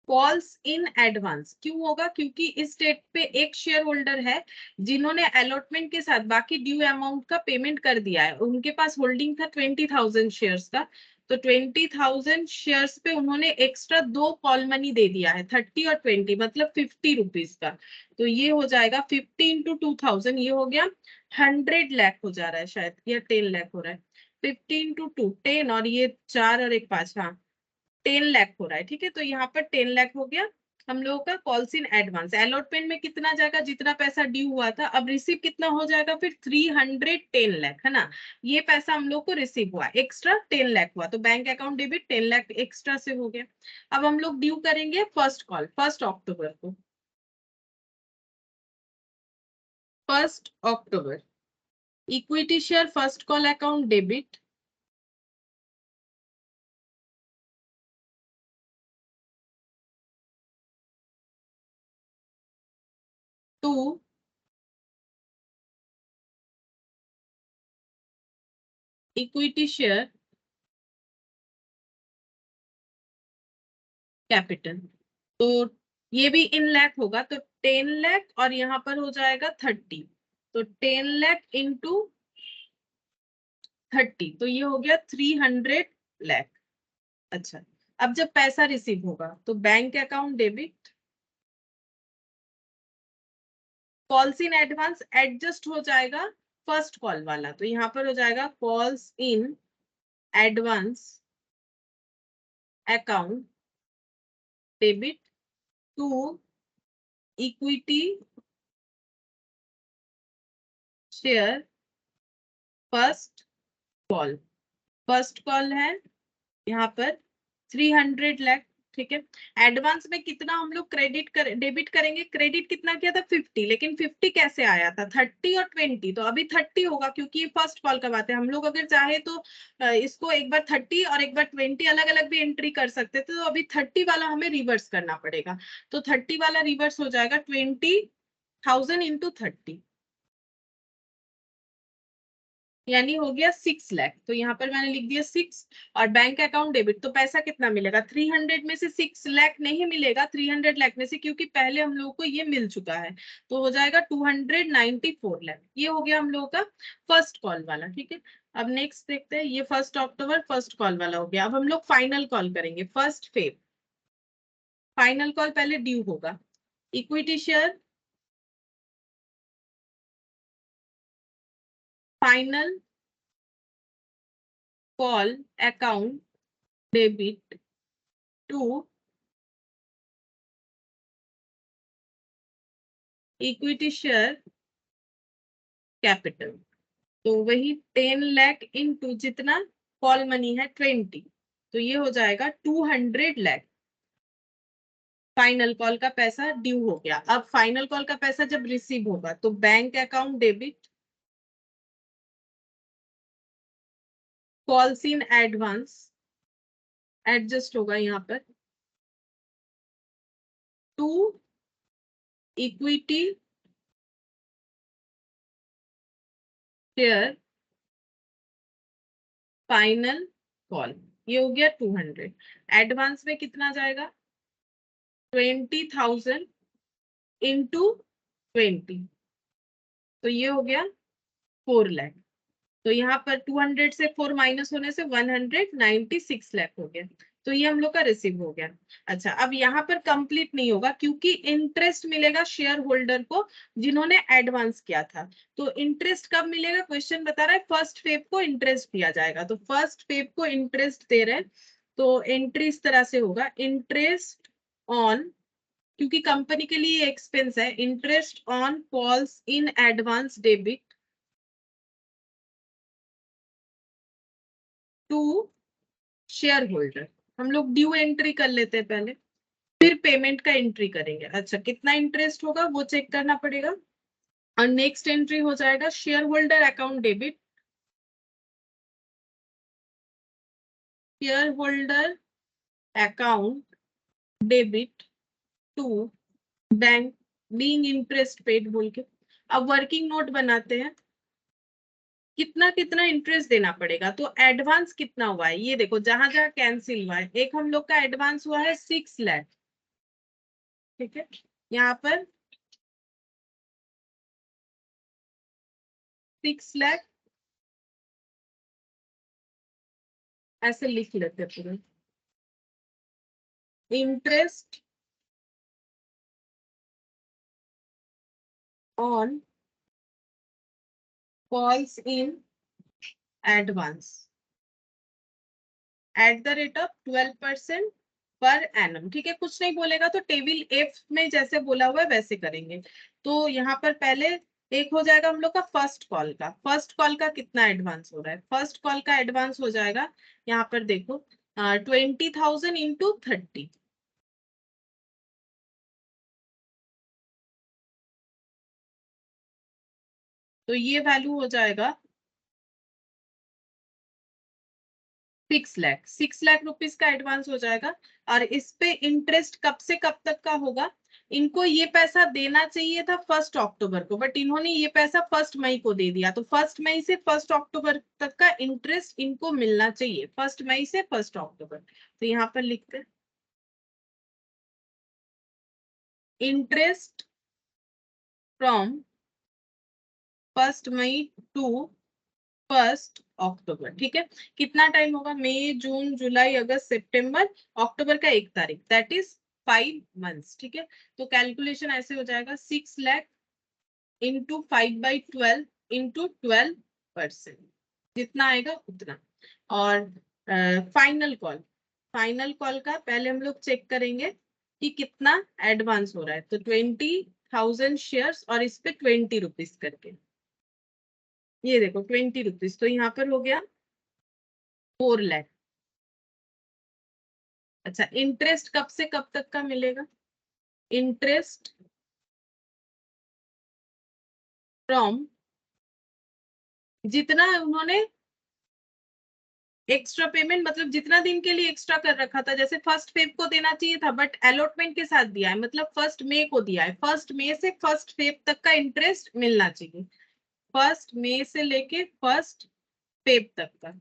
calls in advance. क्यों होगा, क्योंकि इस डेट पे एक शेयर होल्डर है जिन्होंने अलॉटमेंट के साथ बाकी ड्यू अमाउंट का पेमेंट कर दिया है। उनके पास होल्डिंग था 20,000 शेयर्स का, तो 20,000 शेयर्स पे उन्होंने एक्स्ट्रा 2 कॉल मनी दे दिया है, 30 और 20, मतलब 50 रुपीज का। तो ये हो जाएगा 50 इंटू 2,000, ये हो गया 100 लाख हो जा रहा है शायद, या 10 लाख हो रहा है। 50 इंटू 2 10, और ये 4 और 1 5, हाँ 10 लाख हो रहा है। ठीक है, तो यहाँ पर 10 लाख हो गया हम लोगों का कॉल्स इन एडवांस। अलॉटमेंट में कितना जाएगा, जितना पैसा ड्यू हुआ था। अब रिसीव कितना हो जाएगा फिर, 310 लाख, है ना। ये पैसा हम लोग को रिसीव हुआ, एक्स्ट्रा 10 लाख हुआ, तो bank account debit 10 lakh extra से हो गया। अब हम लोग ड्यू करेंगे फर्स्ट कॉल 1 अक्टूबर को। 1 अक्टूबर equity share first call account debit to equity share capital. तो ये भी इन लाख होगा, तो 10 लाख और यहाँ पर हो जाएगा 30, तो 10 लाख इंटू 30, तो ये हो गया 300 लाख। अच्छा, अब जब पैसा रिसीव होगा तो bank account debit, calls in advance adjust हो जाएगा फर्स्ट कॉल वाला, तो यहाँ पर हो जाएगा calls in advance account debit to equity share first call. First call है यहाँ पर 300 लाख, ठीक है। एडवांस में कितना हम लोग डेबिट करेंगे, क्रेडिट कितना किया था 50, लेकिन 50 कैसे आया था, 30 और 20, तो अभी 30 होगा क्योंकि ये फर्स्ट कॉल का बात है। हम लोग अगर चाहे तो इसको एक बार 30 और एक बार 20 अलग अलग भी एंट्री कर सकते थे, तो अभी 30 वाला हमें रिवर्स करना पड़ेगा, तो 30 वाला रिवर्स हो जाएगा 20,000 इंटू 30, यानी हो गया 6 लाख। तो यहाँ पर मैंने लिख दिया 6 और बैंक अकाउंट डेबिट, तो पैसा कितना मिलेगा, 300 में से 6 लाख नहीं मिलेगा, 300 लाख में से, क्योंकि पहले हम लोगों को ये मिल चुका है, तो हो जाएगा 294 लाख। ये हो गया हम लोगों का फर्स्ट कॉल वाला, ठीक है। अब नेक्स्ट देखते हैं, ये 1 अक्टूबर फर्स्ट कॉल वाला हो गया। अब हम लोग फाइनल कॉल करेंगे 1 फेब। फाइनल कॉल पहले ड्यू होगा, equity share final call account debit to equity share capital, तो वही 10 लाख इंटू जितना कॉल मनी है 20, तो ये हो जाएगा 200 लाख। फाइनल कॉल का पैसा ड्यू हो गया। अब फाइनल कॉल का पैसा जब रिसीव होगा तो bank account debit calls in advance adjust होगा यहाँ पर to equity share final call, ये हो गया 200। एडवांस में कितना जाएगा 20,000 इंटू 20, तो ये हो गया 4 लाख। तो यहाँ पर 200 से 4 माइनस होने से 196 लाख हो गया, तो ये हम लोग का रिसीव हो गया। अच्छा, अब यहाँ पर कंप्लीट नहीं होगा क्योंकि इंटरेस्ट मिलेगा शेयर होल्डर को जिन्होंने एडवांस किया था। तो इंटरेस्ट कब मिलेगा, क्वेश्चन बता रहा है 1 फेब को इंटरेस्ट दिया जाएगा, तो 1 फेब को इंटरेस्ट दे रहे हैं, तो एंट्री इस तरह से होगा, इंटरेस्ट ऑन, क्योंकि कंपनी के लिए एक्सपेंस है, interest on calls in advance debit to share holder. हम लोग ड्यू एंट्री कर लेते हैं पहले, फिर पेमेंट का एंट्री करेंगे। अच्छा, कितना इंटरेस्ट होगा वो चेक करना पड़ेगा। और नेक्स्ट एंट्री हो जाएगा share holder account debit, share holder account debit to bank being interest paid बोल के। अब वर्किंग नोट बनाते हैं, कितना कितना इंटरेस्ट देना पड़ेगा, तो एडवांस कितना हुआ है ये देखो, जहां जहां कैंसिल हुआ है, एक हम लोग का एडवांस हुआ है 6 लाख, ठीक है। यहाँ पर 6 लाख ऐसे लिख लेते हैं पूरा, interest on calls in advance at the rate of 12% per annum, ठीक है। कुछ नहीं बोलेगा तो टेबल एफ में जैसे बोला हुआ है वैसे करेंगे। तो यहाँ पर पहले एक हो जाएगा हम लोग का फर्स्ट कॉल का कितना एडवांस हो रहा है, फर्स्ट कॉल का एडवांस हो जाएगा यहाँ पर देखो 20,000 इंटू 30, तो ये वैल्यू हो जाएगा 6 लाख रुपीस का एडवांस हो जाएगा। और इस पे इंटरेस्ट कब से कब तक का होगा, इनको ये पैसा देना चाहिए था 1 अक्टूबर को, बट इन्होंने ये पैसा 1 मई को दे दिया, तो 1 मई से 1 अक्टूबर तक का इंटरेस्ट इनको मिलना चाहिए, 1 मई से 1 अक्टूबर। तो यहाँ पर लिखते हैं इंटरेस्ट फ्रॉम 1 मई टू 1 अक्टूबर। ठीक है, कितना टाइम होगा? मई, जून, जुलाई, अगस्त, सितंबर, अक्टूबर का 1 तारीख, दैट इज 5 मंथ्स। ठीक है, तो कैलकुलेशन ऐसे हो जाएगा 6 लाख इंटू 5/12 इंटू 12%, जितना आएगा उतना। और फाइनल कॉल, फाइनल कॉल का पहले हम लोग चेक करेंगे कि कितना एडवांस हो रहा है। तो 20,000 शेयर्स और इस पे 20 रुपीज करके, ये देखो 20 रुपीज, तो यहाँ पर हो गया 4 लाख। अच्छा, इंटरेस्ट कब से कब तक का मिलेगा? इंटरेस्ट फ्रॉम, जितना उन्होंने एक्स्ट्रा पेमेंट, मतलब जितना दिन के लिए एक्स्ट्रा कर रखा था, जैसे 1 फेब को देना चाहिए था बट अलॉटमेंट के साथ दिया है, मतलब 1 मई को दिया है, 1 मई से 1 फेब तक का इंटरेस्ट मिलना चाहिए, 1 मई से लेके 1 फेब तक का।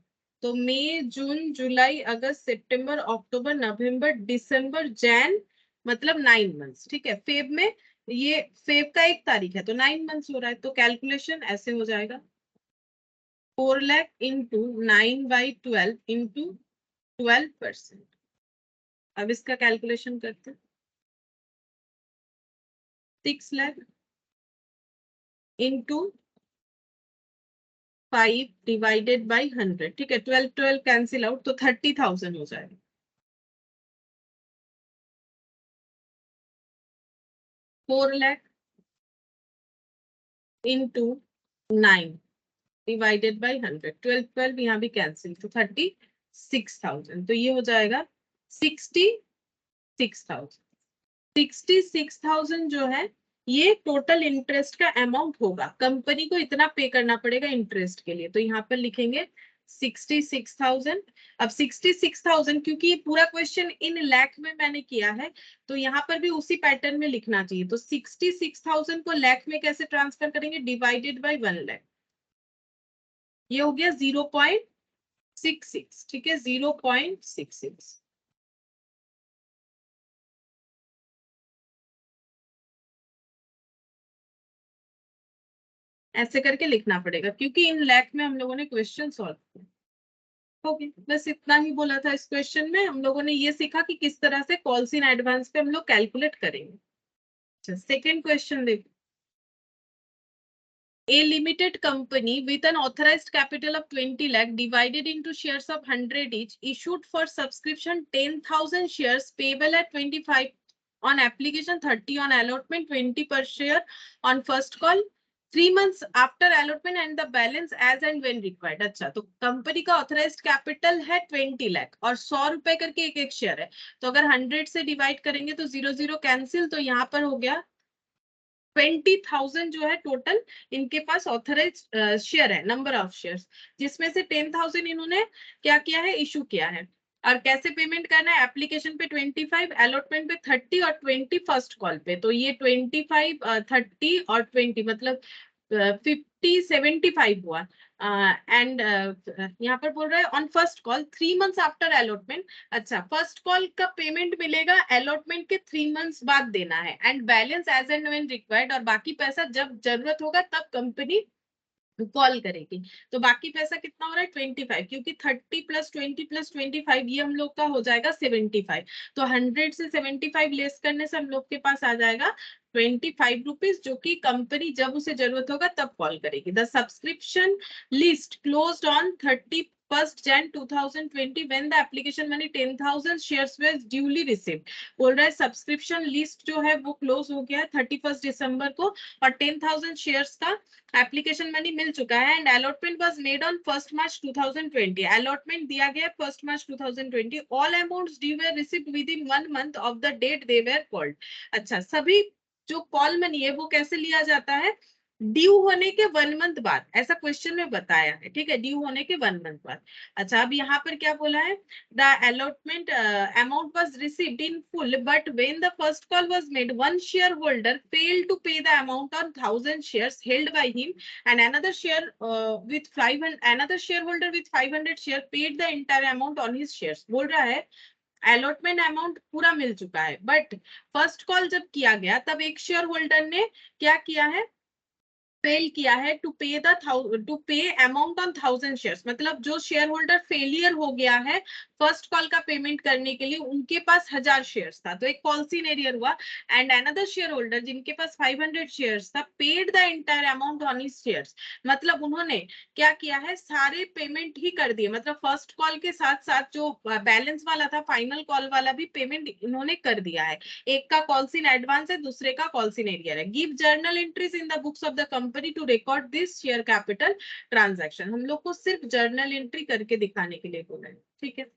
तो मई, जून, जुलाई, अगस्त, सितंबर, अक्टूबर, नवंबर, दिसंबर, जैन, मतलब 9 मंथ्स। ठीक है, फेब में, ये फेब का 1 तारीख है तो 9 मंथ्स हो रहा है, तो कैलकुलेशन ऐसे हो जाएगा 4 लाख इंटू 9/12 इंटू 12%। अब इसका कैलकुलेशन करते हैं, 6 लाख इंटू 5 डिवाइडेड बाई 100। ठीक है, 12 कैंसिल आउट, तो 30,000 हो जाएगा। 4 लाख इंटू 9 डिवाइडेड बाई 100, 12 यहाँ भी कैंसिल, तो 36,000, तो ये हो जाएगा 66,000। 66,000 जो है, ये टोटल इंटरेस्ट का अमाउंट होगा, कंपनी को इतना पे करना पड़ेगा इंटरेस्ट के लिए, तो यहाँ पर लिखेंगे 66,000। अब 66,000, क्योंकि ये पूरा क्वेश्चन इन लाख में मैंने किया है, तो यहाँ पर भी उसी पैटर्न में लिखना चाहिए। तो 66,000 को लाख में कैसे ट्रांसफर करेंगे? डिवाइडेड बाई 1 लाख, ये हो गया 0.66। ठीक है, 0.66। ऐसे करके लिखना पड़ेगा, क्योंकि इन लाख में हम लोगों ने क्वेश्चन सॉल्व किया। ओके, बस इतना ही बोला था। इस क्वेश्चन में हम लोगों ने ये सीखा कि किस तरह से कॉल्स इन एडवांस पे हम लोग कैलकुलेट करेंगे। अच्छा, सेकेंड क्वेश्चन देखो। A limited company with an authorized capital of 20 lakh divided into shares of 100 each issued for subscription 10,000 shares payable at 25 on application, 30 on allotment, 20 per share on first call, 3 months after allotment and the balance as and when required। अच्छा, तो company का authorised capital है 20 लाख और 100 रुपए करके एक एक share है, तो अगर 100 से डिवाइड करेंगे तो 0 0 कैंसिल, तो यहाँ पर हो गया 20,000 जो है टोटल इनके पास ऑथराइज शेयर है, नंबर ऑफ शेयर्स, जिसमें से 10,000 इन्होंने क्या किया है? इशू किया है। और कैसे पेमेंट करना है? एप्लीकेशन पे 25, अलॉटमेंट पे 30 और 20 फर्स्ट कॉल पे। तो ये 25, 30 और 20 मतलब 50, 75 हुआ। एंड यहाँ पर बोल रहा है on first call 3 months after allotment. अच्छा, फर्स्ट कॉल का पेमेंट मिलेगा अलॉटमेंट के 3 मंथ्स बाद देना है, and balance as and when required, और बाकी पैसा जब जरूरत होगा तब कंपनी कॉल करेगी। तो बाकी पैसा कितना हो रहा है? 25, क्योंकि 30 + 20 + 25 ये हम लोग का हो जाएगा 75। तो 100 से 75 लेस करने से हम लोग के पास आ जाएगा 25 रुपीज, जो कि कंपनी जब उसे जरूरत होगा तब कॉल करेगी। The subscription list closed on 31st Jan 2020 when the application money 10,000 shares was duly received। बोल रहा है सब्सक्रिप्शन लिस्ट जो है वो क्लोज हो गया 31 दिसंबर को, और 10,000 शेयर्स का एप्लीकेशन मनी मिल चुका है, and allotment was made on 1 March 2020। Allotment दिया गया 1 March 2020। All amounts due were received within 1 month of the date they were called. अच्छा, सभी जो कॉल मनी है वो कैसे लिया जाता है? ड्यू होने के 1 मंथ बाद, ऐसा क्वेश्चन में बताया है। ठीक है, ड्यू होने के 1 मंथ बाद। अच्छा, अब यहाँ पर क्या बोला है? The allotment amount was received in full but when the first call was made one share holder failed to pay the amount on 1000 shares held by him, and another with 500 another shareholder with 500 share paid the entire amount on his shares। बोल रहा है allotment amount पूरा मिल चुका है, but first call जब किया गया तब एक शेयर होल्डर ने क्या किया है, फेल किया है टू पे अमाउंट ऑन 1000 शेयर्स, मतलब जो शेयर होल्डर फेलियर हो गया है फर्स्ट कॉल का पेमेंट करने के लिए, उनके पास 1000 शेयर्स था, तो एक कॉल सिनेरियर हुआ। एंड अनदर शेयर होल्डर जिनके पास 500 शेयर्स था paid the entire amount on his shares, मतलब उन्होंने क्या किया है, सारे पेमेंट ही कर दिए, मतलब फर्स्ट कॉल के साथ साथ जो बैलेंस वाला था फाइनल कॉल वाला भी पेमेंट इन्होंने कर दिया है। एक का कॉल इन एडवांस है, दूसरे का कॉल सिनेरियर है। Give journal entries in the books of the company to record this share capital transaction, हम लोग को सिर्फ जर्नल एंट्री करके दिखाने के लिए बोला है, ठीक है।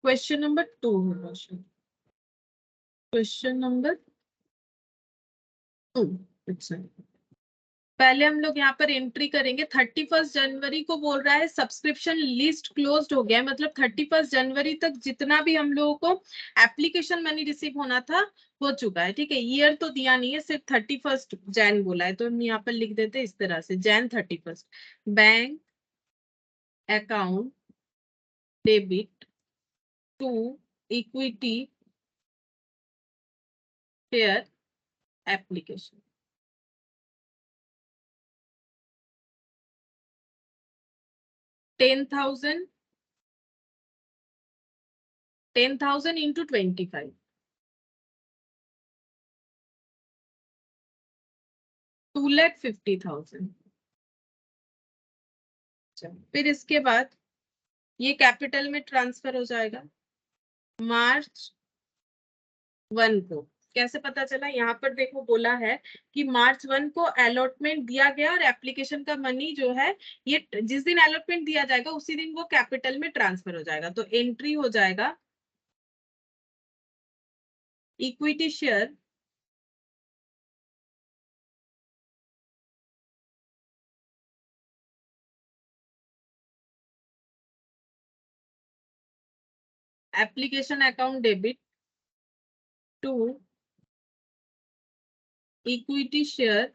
Question number 2, question number 2। अच्छा, पहले हम लोग यहाँ पर एंट्री करेंगे। 31 जनवरी को बोल रहा है सब्सक्रिप्शन लिस्ट क्लोज्ड हो गया है, मतलब 31 जनवरी तक जितना भी हम लोगों को एप्लीकेशन मनी रिसीव होना था हो चुका है, ठीक है। ईयर तो दिया नहीं है, सिर्फ 31 जैन बोला है, तो हम यहाँ पर लिख देते हैं इस तरह से, Jan 31। Bank account debit to equity share application. 10,000 into 25, 2,50,000। फिर इसके बाद ये कैपिटल में ट्रांसफर हो जाएगा मार्च 1 को। कैसे पता चला, यहाँ पर देखो बोला है कि मार्च 1 को अलॉटमेंट दिया गया और एप्लीकेशन का मनी जो है ये जिस दिन अलॉटमेंट दिया जाएगा उसी दिन वो कैपिटल में ट्रांसफर हो जाएगा, तो एंट्री हो जाएगा equity share application account debit to equity share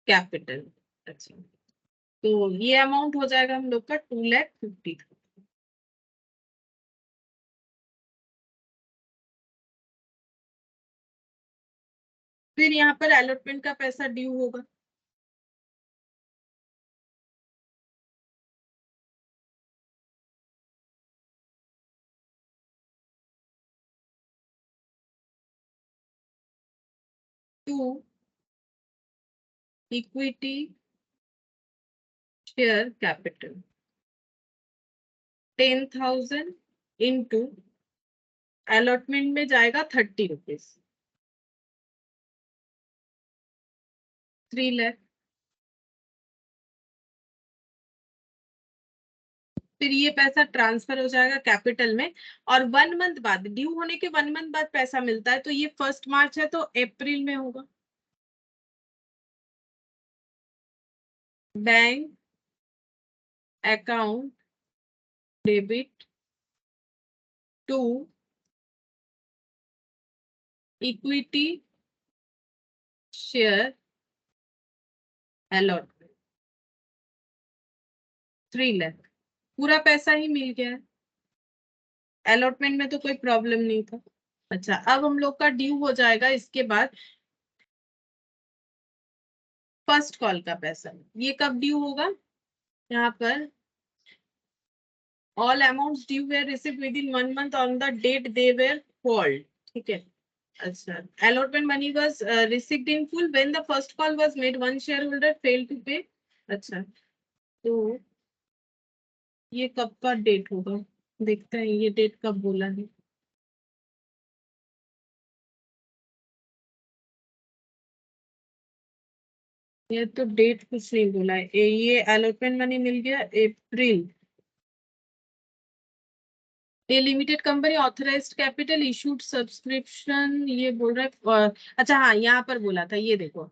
capital. अच्छा, तो ये अमाउंट हो जाएगा हम लोग का 2,50,000। फिर यहाँ पर अलॉटमेंट का पैसा ड्यू होगा, to equity share capital 10,000 into allotment में जाएगा 30 रुपीज, 3 लाख। फिर ये पैसा ट्रांसफर हो जाएगा कैपिटल में, और 1 मंथ बाद, ड्यू होने के 1 मंथ बाद पैसा मिलता है, तो ये 1 मार्च है तो अप्रैल में होगा। Bank account debit to equity share allotment 3 lakh, पूरा पैसा ही मिल गया है, अलॉटमेंट में तो कोई प्रॉब्लम नहीं था। अच्छा, अब हम लोग का ड्यू हो जाएगा इसके बाद फर्स्ट कॉल का पैसा। ये कब ड्यू होगा, यहाँ पर all amounts due were received within 1 month on the date they were called, ठीक है। अच्छा, allotment money was received in full when the first call was made, one shareholder failed to pay। अच्छा, तो ये कब का date होगा, देखते हैं ये डेट कब बोला है। ये तो डेट कुछ नहीं बोला है, ये अलॉटमेंट मनी मिल गया अप्रैल। ये limited company authorised capital issued subscription, ये बोल रहा है अच्छा हाँ, यहाँ पर बोला था, ये देखो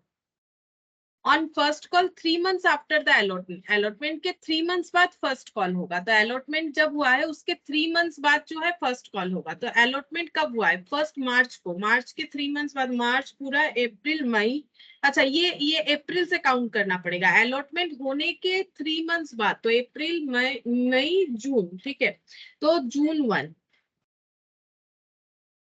on first call 3 months after the allotment, allotment के 3 months बाद फर्स्ट कॉल होगा। तो अलॉटमेंट जब हुआ है उसके 3 months बाद जो है फर्स्ट कॉल होगा। तो अलॉटमेंट कब हुआ है? 1 मार्च को। मार्च के 3 months बाद, मार्च पूरा, अप्रैल, मई, अच्छा ये अप्रैल से काउंट करना पड़ेगा। अलॉटमेंट होने के 3 months बाद, तो अप्रैल, मई, जून, ठीक है। तो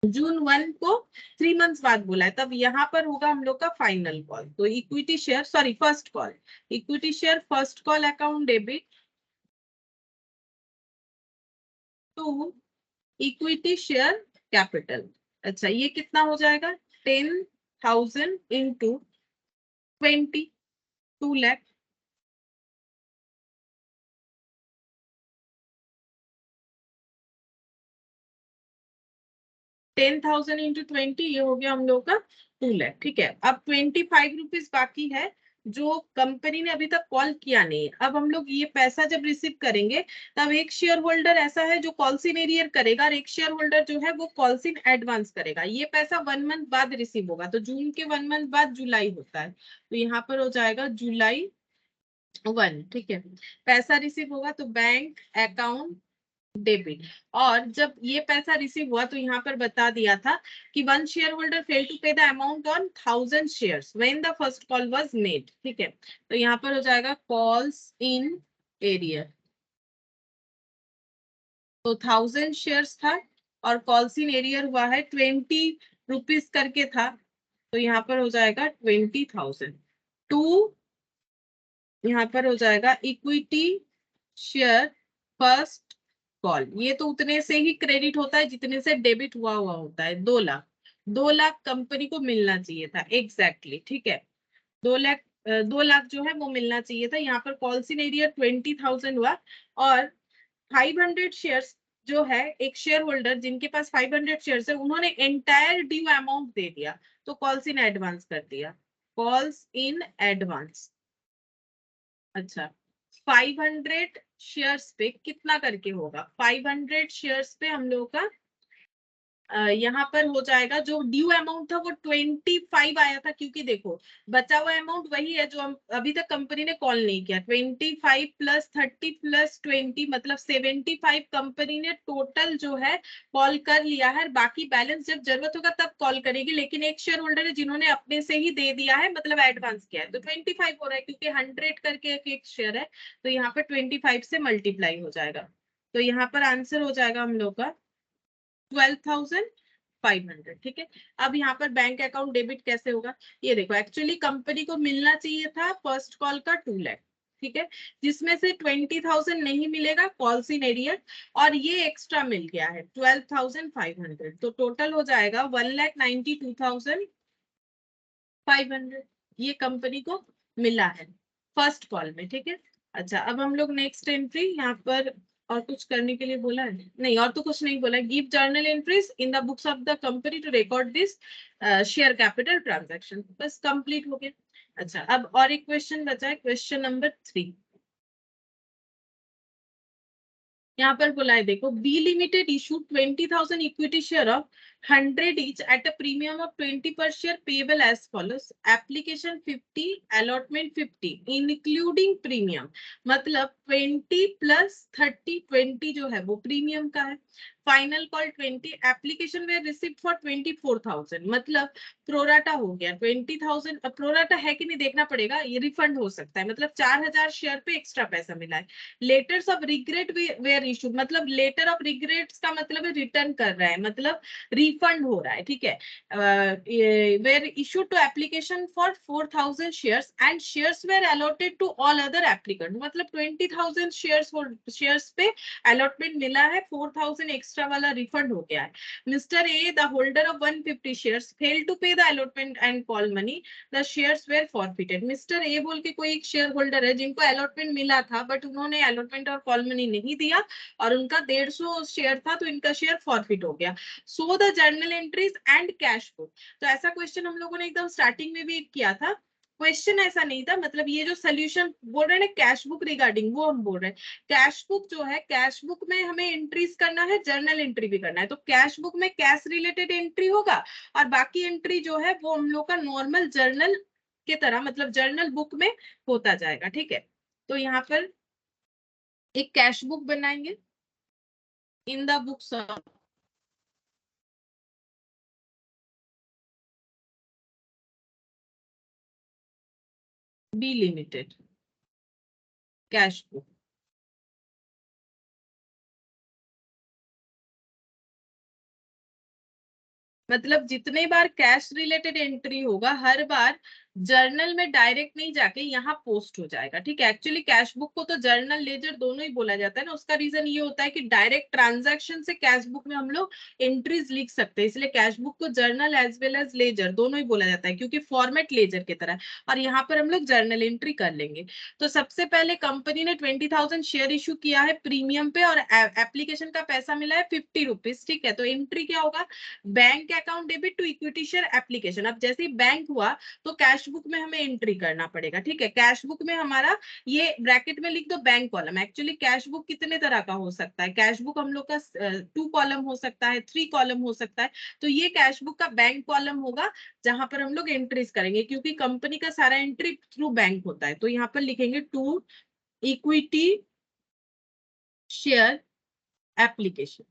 जून 1 को 3 months बाद बोला है, तब यहाँ पर होगा हम लोग का फाइनल कॉल। तो equity share, sorry first call, equity share first call account debit to equity share capital. अच्छा ये कितना हो जाएगा? 10,000 इंटू 20, 2 लाख। 10,000 इंटू 20, ये हो गया हम लोग का 2 लाख, ठीक है। अब 25 रुपीज बाकी है जो कंपनी ने अभी तक कॉल किया नहीं है। अब हम लोग ये पैसा जब रिसीव करेंगे, तब एक शेयर होल्डर ऐसा है जो कॉल्स इन एरियर करेगा, और एक शेयर होल्डर जो है वो कॉल्स इन एडवांस करेगा। ये पैसा 1 month बाद रिसीव होगा। तो जून के 1 month बाद जुलाई होता है, तो यहाँ पर हो जाएगा July 1, ठीक है। पैसा रिसीव होगा तो बैंक अकाउंट डेबिट। और जब ये पैसा रिसीव हुआ तो यहाँ पर बता दिया था कि one share holder fail to pay the amount on 1000 shares when the first call was made, ठीक है। तो यहाँ पर हो जाएगा कॉल्स इन एरियर। तो 1000 शेयर्स था और कॉल्स इन एरियर हुआ है 20 रुपीज करके था, तो यहाँ पर हो जाएगा 20,000 टू, यहाँ पर हो जाएगा इक्विटी शेयर फर्स्ट कॉल। ये तो उतने से ही क्रेडिट होता है जितने से डेबिट हुआ हुआ होता है। 2 लाख, 2 लाख कंपनी को मिलना चाहिए था एग्जैक्टली, ठीक है। 2 लाख, 2 लाख जो है वो मिलना चाहिए था। यहाँ पर कॉल्स इन एरिया 20,000 हुआ, और 500 शेयर्स जो है, एक शेयर होल्डर जिनके पास 500 शेयर्स है, उन्होंने एंटायर ड्यू अमाउंट दे दिया, तो कॉल्स इन एडवांस कर दिया, कॉल्स इन एडवांस। अच्छा 500 शेयर्स पे कितना करके होगा? 500 शेयर्स पे हम लोगों का यहाँ पर हो जाएगा, जो ड्यू अमाउंट था वो 25 आया था, क्योंकि देखो बचा हुआ अमाउंट वही है जो हम अभी तक कंपनी ने कॉल नहीं किया। 25 प्लस 30 प्लस 20 मतलब 75 कंपनी ने टोटल जो है कॉल कर लिया है। बाकी बैलेंस जब जरूरत होगा तब कॉल करेगी, लेकिन एक शेयर होल्डर है जिन्होंने अपने से ही दे दिया है, मतलब एडवांस किया है, तो 25 हो रहा है, क्योंकि 100 करके एक शेयर है, तो यहाँ पर 25 से मल्टीप्लाई हो जाएगा। तो यहाँ पर आंसर हो जाएगा हम लोग का 12,500, ठीक है। अब यहाँ पर बैंक अकाउंट डेबिट कैसे होगा? ये देखो, एक्चुअली कंपनी को मिलना चाहिए था फर्स्ट कॉल का 2 लाख, ठीक है, जिसमें से 20,000 नहीं मिलेगा कॉल्स इन एरियर, और ये एक्स्ट्रा मिल गया है 12,500, तो टोटल हो जाएगा 1,92,500। ये कंपनी को मिला है फर्स्ट कॉल में, ठीक है। अच्छा अब हम लोग नेक्स्ट एंट्री यहाँ पर, और कुछ करने के लिए बोला है? नहीं, और तो कुछ नहीं बोला है। Give journal entries in the books of the company to record this share capital transaction, बस कंप्लीट हो गया। अच्छा अब और एक क्वेश्चन बचा है, क्वेश्चन नंबर 3। यहाँ पर बोला है, देखो, B limited issue 20,000 equity share of 100 each at a premium of 20 per share payable as follows: application 50, allotment 50 including premium, मतलब 20 plus 30, 20 जो है वो प्रीमियम का है। Final call 20, application were receipt for 24,000, मतलब प्रोराटा हो गया 20,000। प्रोराटा है कि नहीं देखना पड़ेगा, ये रिफंड हो सकता है, मतलब 4,000 शेयर पे एक्स्ट्रा पैसा मिला है। Letters of regret were issued, मतलब लेटर ऑफ रिग्रेट्स का मतलब है रिटर्न कर रहा है, मतलब रिफंड हो रहा है, ठीक है। Were issued to application for 4,000 shares and shares were allotted to all other applicant, मतलब 20,000 शेयर्स पे अलॉटमेंट मिला है, 4,000 एक्स्ट्रा वाला रिफंड हो गया है। Mister A the holder of 150 shares fail to pay the allotment and call money, the shares were forfeited. Mister A बोल के कोई एक शेयर होल्डर है जिनको अलॉटमेंट मिला था, बट उन्होंने अलॉटमेंट और कॉल मनी नहीं दिया, और उनका 150 शेयर था, तो इनका शेयर फॉरफिट हो गया। So the journal entries and cash book. तो ऐसा क्वेश्चन हम लोगों ने एकदम स्टार्टिंग में भी किया था। क्वेश्चन ऐसा नहीं था, मतलब ये जो सोल्यूशन बोल रहे हैं ना कैश बुक रिगार्डिंग, वो हम बोल रहे हैं। कैश बुक जो है, कैश बुक में हमें एंट्रीज करना है, जर्नल एंट्री भी करना है, तो कैश बुक में कैश रिलेटेड एंट्री होगा, और बाकी एंट्री जो है वो हम लोग का नॉर्मल जर्नल के तरह, मतलब जर्नल बुक में होता जाएगा, ठीक है। तो यहाँ पर एक कैश बुक बनाएंगे, in the books of B limited, cash book. मतलब जितने बार कैश रिलेटेड एंट्री होगा, हर बार जर्नल में डायरेक्ट नहीं जाके यहाँ पोस्ट हो जाएगा, ठीक है। एक्चुअली कैश बुक को तो जर्नल लेजर दोनों ही बोला जाता है ना, उसका रीजन ये होता है कि डायरेक्ट ट्रांजैक्शन से कैश बुक में हम लोग एंट्रीज लिख सकते हैं, इसलिए कैश बुक को journal as well as ledger दोनों ही बोला जाता है, क्योंकि फॉर्मेट लेजर की तरह। और यहाँ पर हम लोग जर्नल एंट्री कर लेंगे। तो सबसे पहले कंपनी ने 20,000 शेयर इशू किया है प्रीमियम पे, और एप्लीकेशन का पैसा मिला है 50 रुपीज, ठीक है। तो एंट्री क्या होगा, bank account debit to equity share application. अब जैसे ही बैंक हुआ तो कैश बुक में हमें एंट्री करना पड़ेगा, ठीक है। कैश बुक में हमारा, ये ब्रैकेट में लिख दो bank column. Actually cash book कितने तरह का हो सकता है, कैश बुक हम लोग का 2 कॉलम हो सकता है, 3 कॉलम हो सकता है। तो ये कैश बुक का बैंक कॉलम होगा, जहां पर हम लोग एंट्रीज करेंगे, क्योंकि कंपनी का सारा एंट्री थ्रू बैंक होता है। तो यहाँ पर लिखेंगे टू इक्विटी शेयर एप्लीकेशन।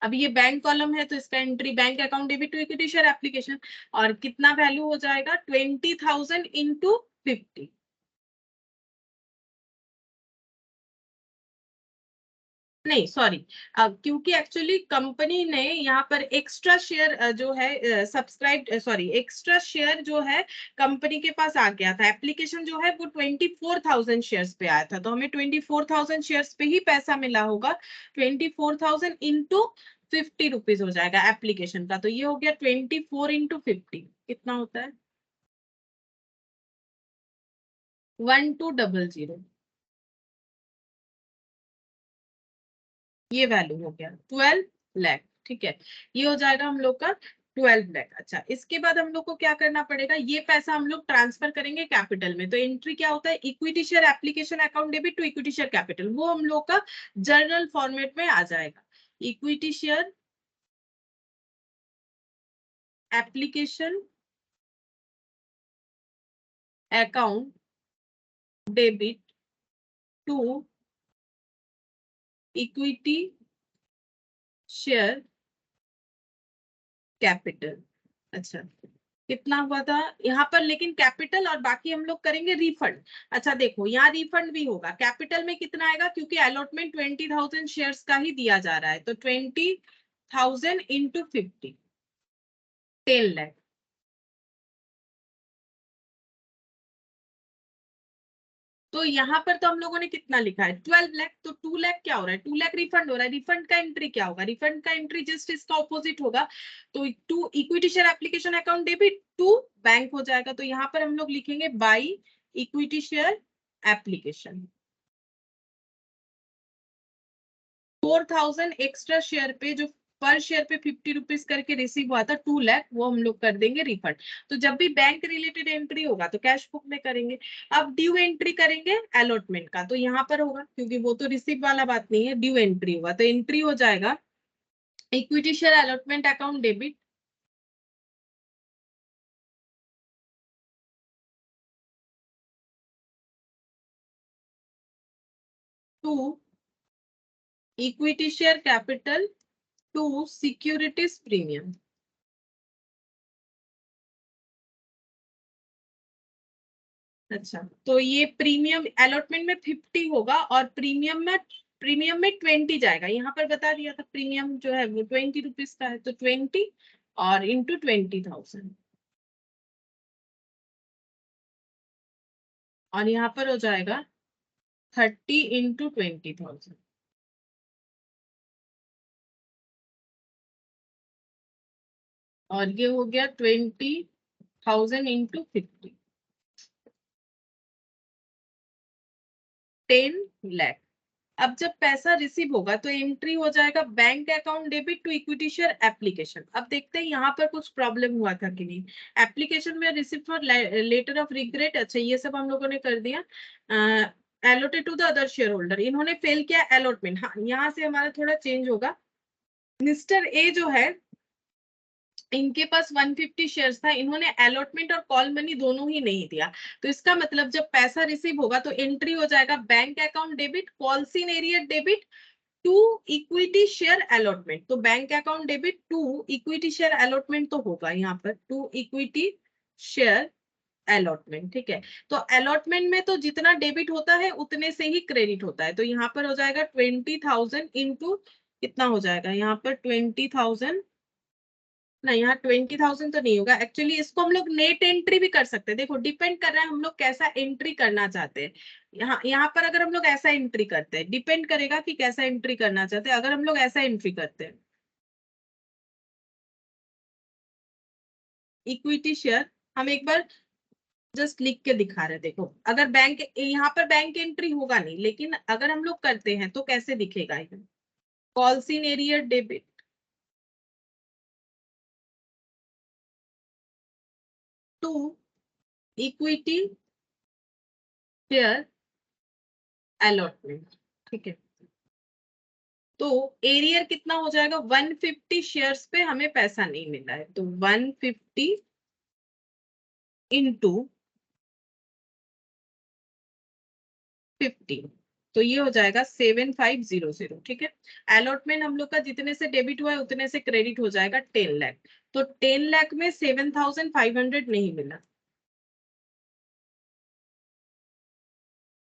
अब ये बैंक कॉलम है तो इसका entry bank account debit to equity share application, और कितना वैल्यू हो जाएगा 20,000 इंटू 50। नहीं सॉरी, क्योंकि एक्चुअली कंपनी ने यहाँ पर एक्स्ट्रा शेयर जो है सब्सक्राइब, सॉरी एक्स्ट्रा शेयर जो है कंपनी के पास आ गया था। एप्लीकेशन जो है वो 24,000 शेयर्स पे आया था, तो हमें 24,000 शेयर्स पे ही पैसा मिला होगा। 24,000 इंटू 50 रुपीज हो जाएगा एप्लीकेशन का। तो ये हो गया 24 इंटू 50, कितना होता है 1200, ये वैल्यू हो गया 12 लाख, ठीक है। ये हो जाएगा हम लोग का 12 लाख। अच्छा, इसके बाद हम लोग को क्या करना पड़ेगा, ये पैसा हम लोग ट्रांसफर करेंगे कैपिटल में। तो एंट्री क्या होता है, equity share application account debit to equity share capital, वो हम लोग का जर्नल फॉर्मेट में आ जाएगा। Equity share application account debit to equity share capital. अच्छा, कितना हुआ था यहाँ पर, लेकिन कैपिटल और बाकी हम लोग करेंगे रिफंड। अच्छा देखो, यहाँ रिफंड भी होगा। कैपिटल में कितना आएगा, क्योंकि अलॉटमेंट 20,000 शेयर्स का ही दिया जा रहा है, तो 20,000 इंटू 50, 10 लाख। तो यहाँ पर तो हम लोगों ने कितना लिखा है 12 लाख, तो 2 लाख क्या हो रहा है, 2 लाख रिफंड हो रहा है। रिफंड का एंट्री क्या होगा, रिफंड का एंट्री जस्ट इसका ऑपोजिट होगा। तो to equity share application account debit to bank हो जाएगा। तो यहाँ पर हम लोग लिखेंगे by equity share application. 4,000 extra share पे, जो पर शेयर पे 50 रुपीज करके रिसीव हुआ था 2 लाख, वो हम लोग कर देंगे रिफंड। तो जब भी बैंक रिलेटेड एंट्री होगा तो कैश बुक में करेंगे। अब ड्यू एंट्री करेंगे अलॉटमेंट का, तो यहाँ पर होगा, क्योंकि वो तो रिसीव वाला बात नहीं है, ड्यू एंट्री होगा। तो एंट्री हो जाएगा equity share allotment account debit to equity share capital to securities premium. अच्छा, तो ये प्रीमियम अलॉटमेंट में 50 होगा, और प्रीमियम में 20 जाएगा। यहाँ पर बता दिया था प्रीमियम जो है वो 20 रुपीज का है, तो 20 और इंटू 20,000, और यहाँ पर हो जाएगा 30 इंटू 20,000, और ये हो गया 20,000 इंटू 50, 10 लाख। अब जब पैसा रिसीव होगा तो एंट्री हो जाएगा bank account debit to equity share application. अब देखते हैं यहाँ पर कुछ प्रॉब्लम हुआ था कि नहीं। एप्लीकेशन में receipt for letter of regret, अच्छा ये सब हम लोगों ने कर दिया। Allotted to the other share holder, इन्होंने फेल किया अलॉटमेंट। हाँ, यहाँ से हमारा थोड़ा चेंज होगा। मिस्टर ए जो है इनके पास 150 शेयर्स था, इन्होंने अलॉटमेंट और कॉल मनी दोनों ही नहीं दिया। तो इसका मतलब जब पैसा रिसीव होगा तो एंट्री हो जाएगा bank account debit, calls in arrear debit to equity share allotment. तो bank account debit to equity share allotment तो होगा यहाँ पर, टू इक्विटी शेयर अलॉटमेंट। ठीक है, तो अलॉटमेंट में तो जितना डेबिट होता है उतने से ही क्रेडिट होता है। तो यहाँ पर हो जाएगा 20,000 इंटू कितना हो जाएगा यहाँ पर 20,000, नहीं यहाँ 20,000 तो नहीं होगा एक्चुअली, इसको हम लोग नेट एंट्री भी कर सकते हैं। देखो डिपेंड कर रहा है हम लोग कैसा एंट्री करना चाहते हैं। यहाँ पर अगर हम लोग ऐसा एंट्री करते हैं, डिपेंड करेगा कि कैसा एंट्री करना चाहते हैं। अगर हम लोग ऐसा एंट्री करते हैं इक्विटी शेयर, हम एक बार जस्ट लिख के दिखा रहे हैं। देखो अगर बैंक यहाँ पर बैंक एंट्री होगा नहीं, लेकिन अगर हम लोग करते हैं तो कैसे दिखेगा, calls in arrear debit to equity share allotment. ठीक है, तो एरियर कितना हो जाएगा, 150 शेयर्स पे हमें पैसा नहीं मिला है, तो 150 इंटू 50, तो ये हो जाएगा 7500। ठीक है, अलॉटमेंट हम लोग का जितने से डेबिट हुआ है उतने से क्रेडिट हो जाएगा 10 लाख। तो 10 लाख में 7500 नहीं मिला,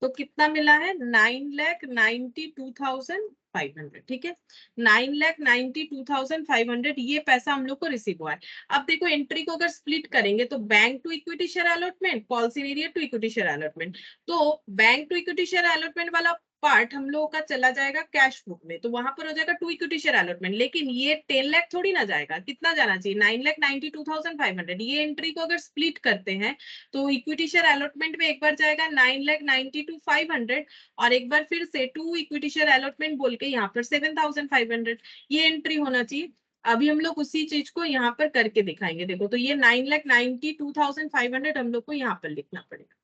तो कितना मिला है 9,92,500। ठीक है, 9,92,500 ये पैसा हम लोग को रिसीव हुआ है। अब देखो एंट्री को अगर स्प्लिट करेंगे तो bank to equity share allotment, calls in arrear to equity share allotment. तो bank to equity share allotment वाला पार्ट हम लोगों का चला जाएगा कैश बुक में, तो वहां पर हो जाएगा टू इक्विटी शेयर अलॉटमेंट। लेकिन ये 10 लाख थोड़ी ना जाएगा, कितना जाना चाहिए 9,92,500। ये एंट्री को अगर स्प्लिट करते हैं तो इक्विटी शेयर अलॉटमेंट में एक बार जाएगा 9,92,500 और एक बार फिर से टू इक्विटी शेयर अलॉटमेंट बोल के यहाँ पर 7,500 ये एंट्री होना चाहिए। अभी हम लोग उसी चीज को यहाँ पर करके दिखाएंगे। देखो तो ये 9,92,500 हम लोग को यहाँ पर लिखना पड़ेगा,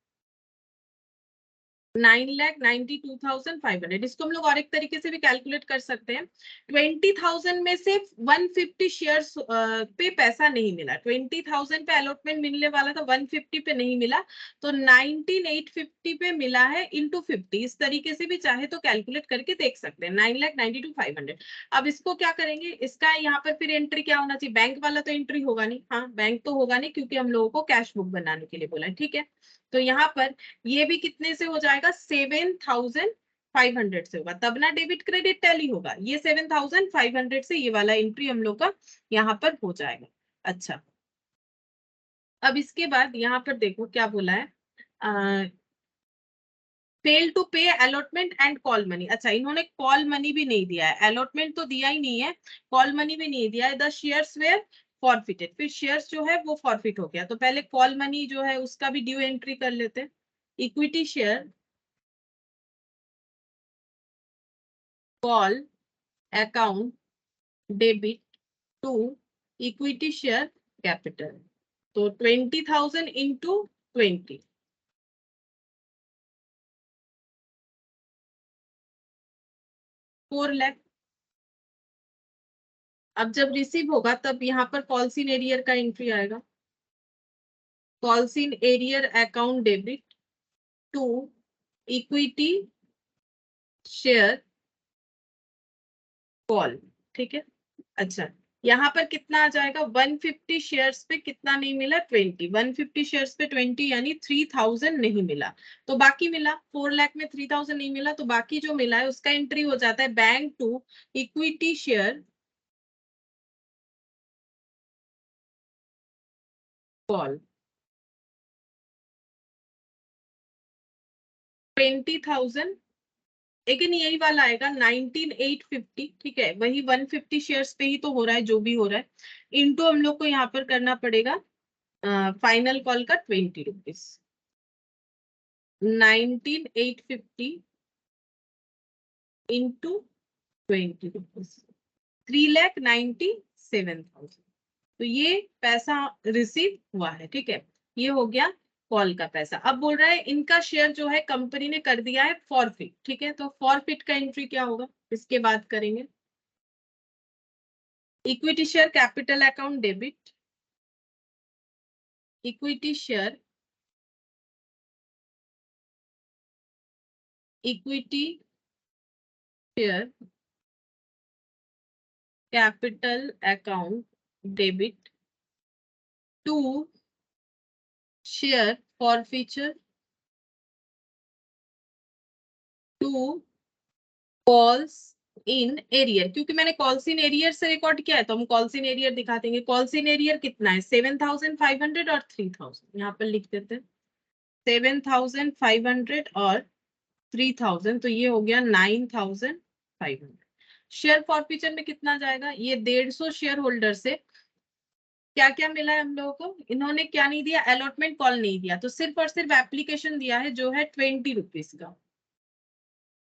9,92,500। इसको हम लोग और एक तरीके से भी कैलकुलेट कर सकते हैं। 20,000 में से 150 शेयर्स पे पैसा नहीं मिला, 20,000 पे अलॉटमेंट मिलने वाला था, 150 पे नहीं मिला, तो 19,850 पे मिला है इंटू 50। इस तरीके से भी चाहे तो कैलकुलेट करके देख सकते हैं, 9,92,500। अब इसको क्या करेंगे, इसका यहाँ पर फिर एंट्री क्या होना चाहिए, बैंक वाला तो एंट्री होगा नहीं, हाँ बैंक तो होगा नहीं क्योंकि हम लोगों को कैश बुक बनाने के लिए बोला है। ठीक है, तो यहाँ पर ये भी कितने से हो जाएगा 7,500 से होगा, तब ना डेबिट क्रेडिट टैली होगा। ये 7,500 से ये वाला एंट्री हम लोग का यहाँ पर हो जाएगा। अच्छा, अब इसके बाद यहाँ पर देखो क्या बोला है, फेल टू पे अलॉटमेंट एंड कॉल मनी। अच्छा, इन्होंने कॉल मनी भी नहीं दिया है, अलॉटमेंट तो दिया ही नहीं है, कॉल मनी भी नहीं दिया है। द शेयर्स वेयर फॉरफिटेड, फिर शेयर्स जो है वो फॉरफिट हो गया, तो पहले कॉल मनी जो है उसका भी ड्यू एंट्री कर लेते हैं। Equity share call account debit to equity share capital, तो 20,000 इंटू 20, 4 लाख। अब जब रिसीव होगा तब यहाँ पर कॉल्स इन एरियर का एंट्री आएगा, calls in arrear account debit to equity share call. ठीक है, अच्छा यहाँ पर कितना आ जाएगा, 150 शेयर्स पे कितना नहीं मिला 20, 150 शेयर्स पे 20 यानी 3,000 नहीं मिला। तो बाकी मिला 4 लाख में 3,000 नहीं मिला, तो बाकी जो मिला है उसका एंट्री हो जाता है bank to equity share call 20,000। लेकिन यही वाला आएगा 19,850। ठीक है, वही 150 शेयर्स पे ही तो हो रहा है जो भी हो रहा है, इनटू हम लोग को यहाँ पर करना पड़ेगा फाइनल कॉल का 20 रुपीज, 19,850 इंटू 20 रुपीज, 3,97,000। तो ये पैसा रिसीव हुआ है। ठीक है, ये हो गया कॉल का पैसा। अब बोल रहा है इनका शेयर जो है कंपनी ने कर दिया है फॉरफिट। ठीक है, तो फॉरफिट का एंट्री क्या होगा इसके बाद करेंगे, equity share capital account debit, equity share capital account debit to share forfeiture to calls in arrear, क्योंकि मैंने कॉल्स इन एरियर से रिकॉर्ड किया है तो हम कॉल्स इन एरियर दिखा देंगे। कॉल्स इन एरियर कितना है 7,500 और 3,000, यहाँ पर लिख देते हैं 7,500 और 3,000, तो ये हो गया 9,500। शेयर फॉरफीचर में कितना जाएगा, ये 150 शेयर होल्डर से क्या क्या मिला है हम लोगों को, इन्होंने क्या नहीं दिया, अलॉटमेंट कॉल नहीं दिया, तो सिर्फ और सिर्फ एप्लीकेशन दिया है जो है 20 रुपीज का,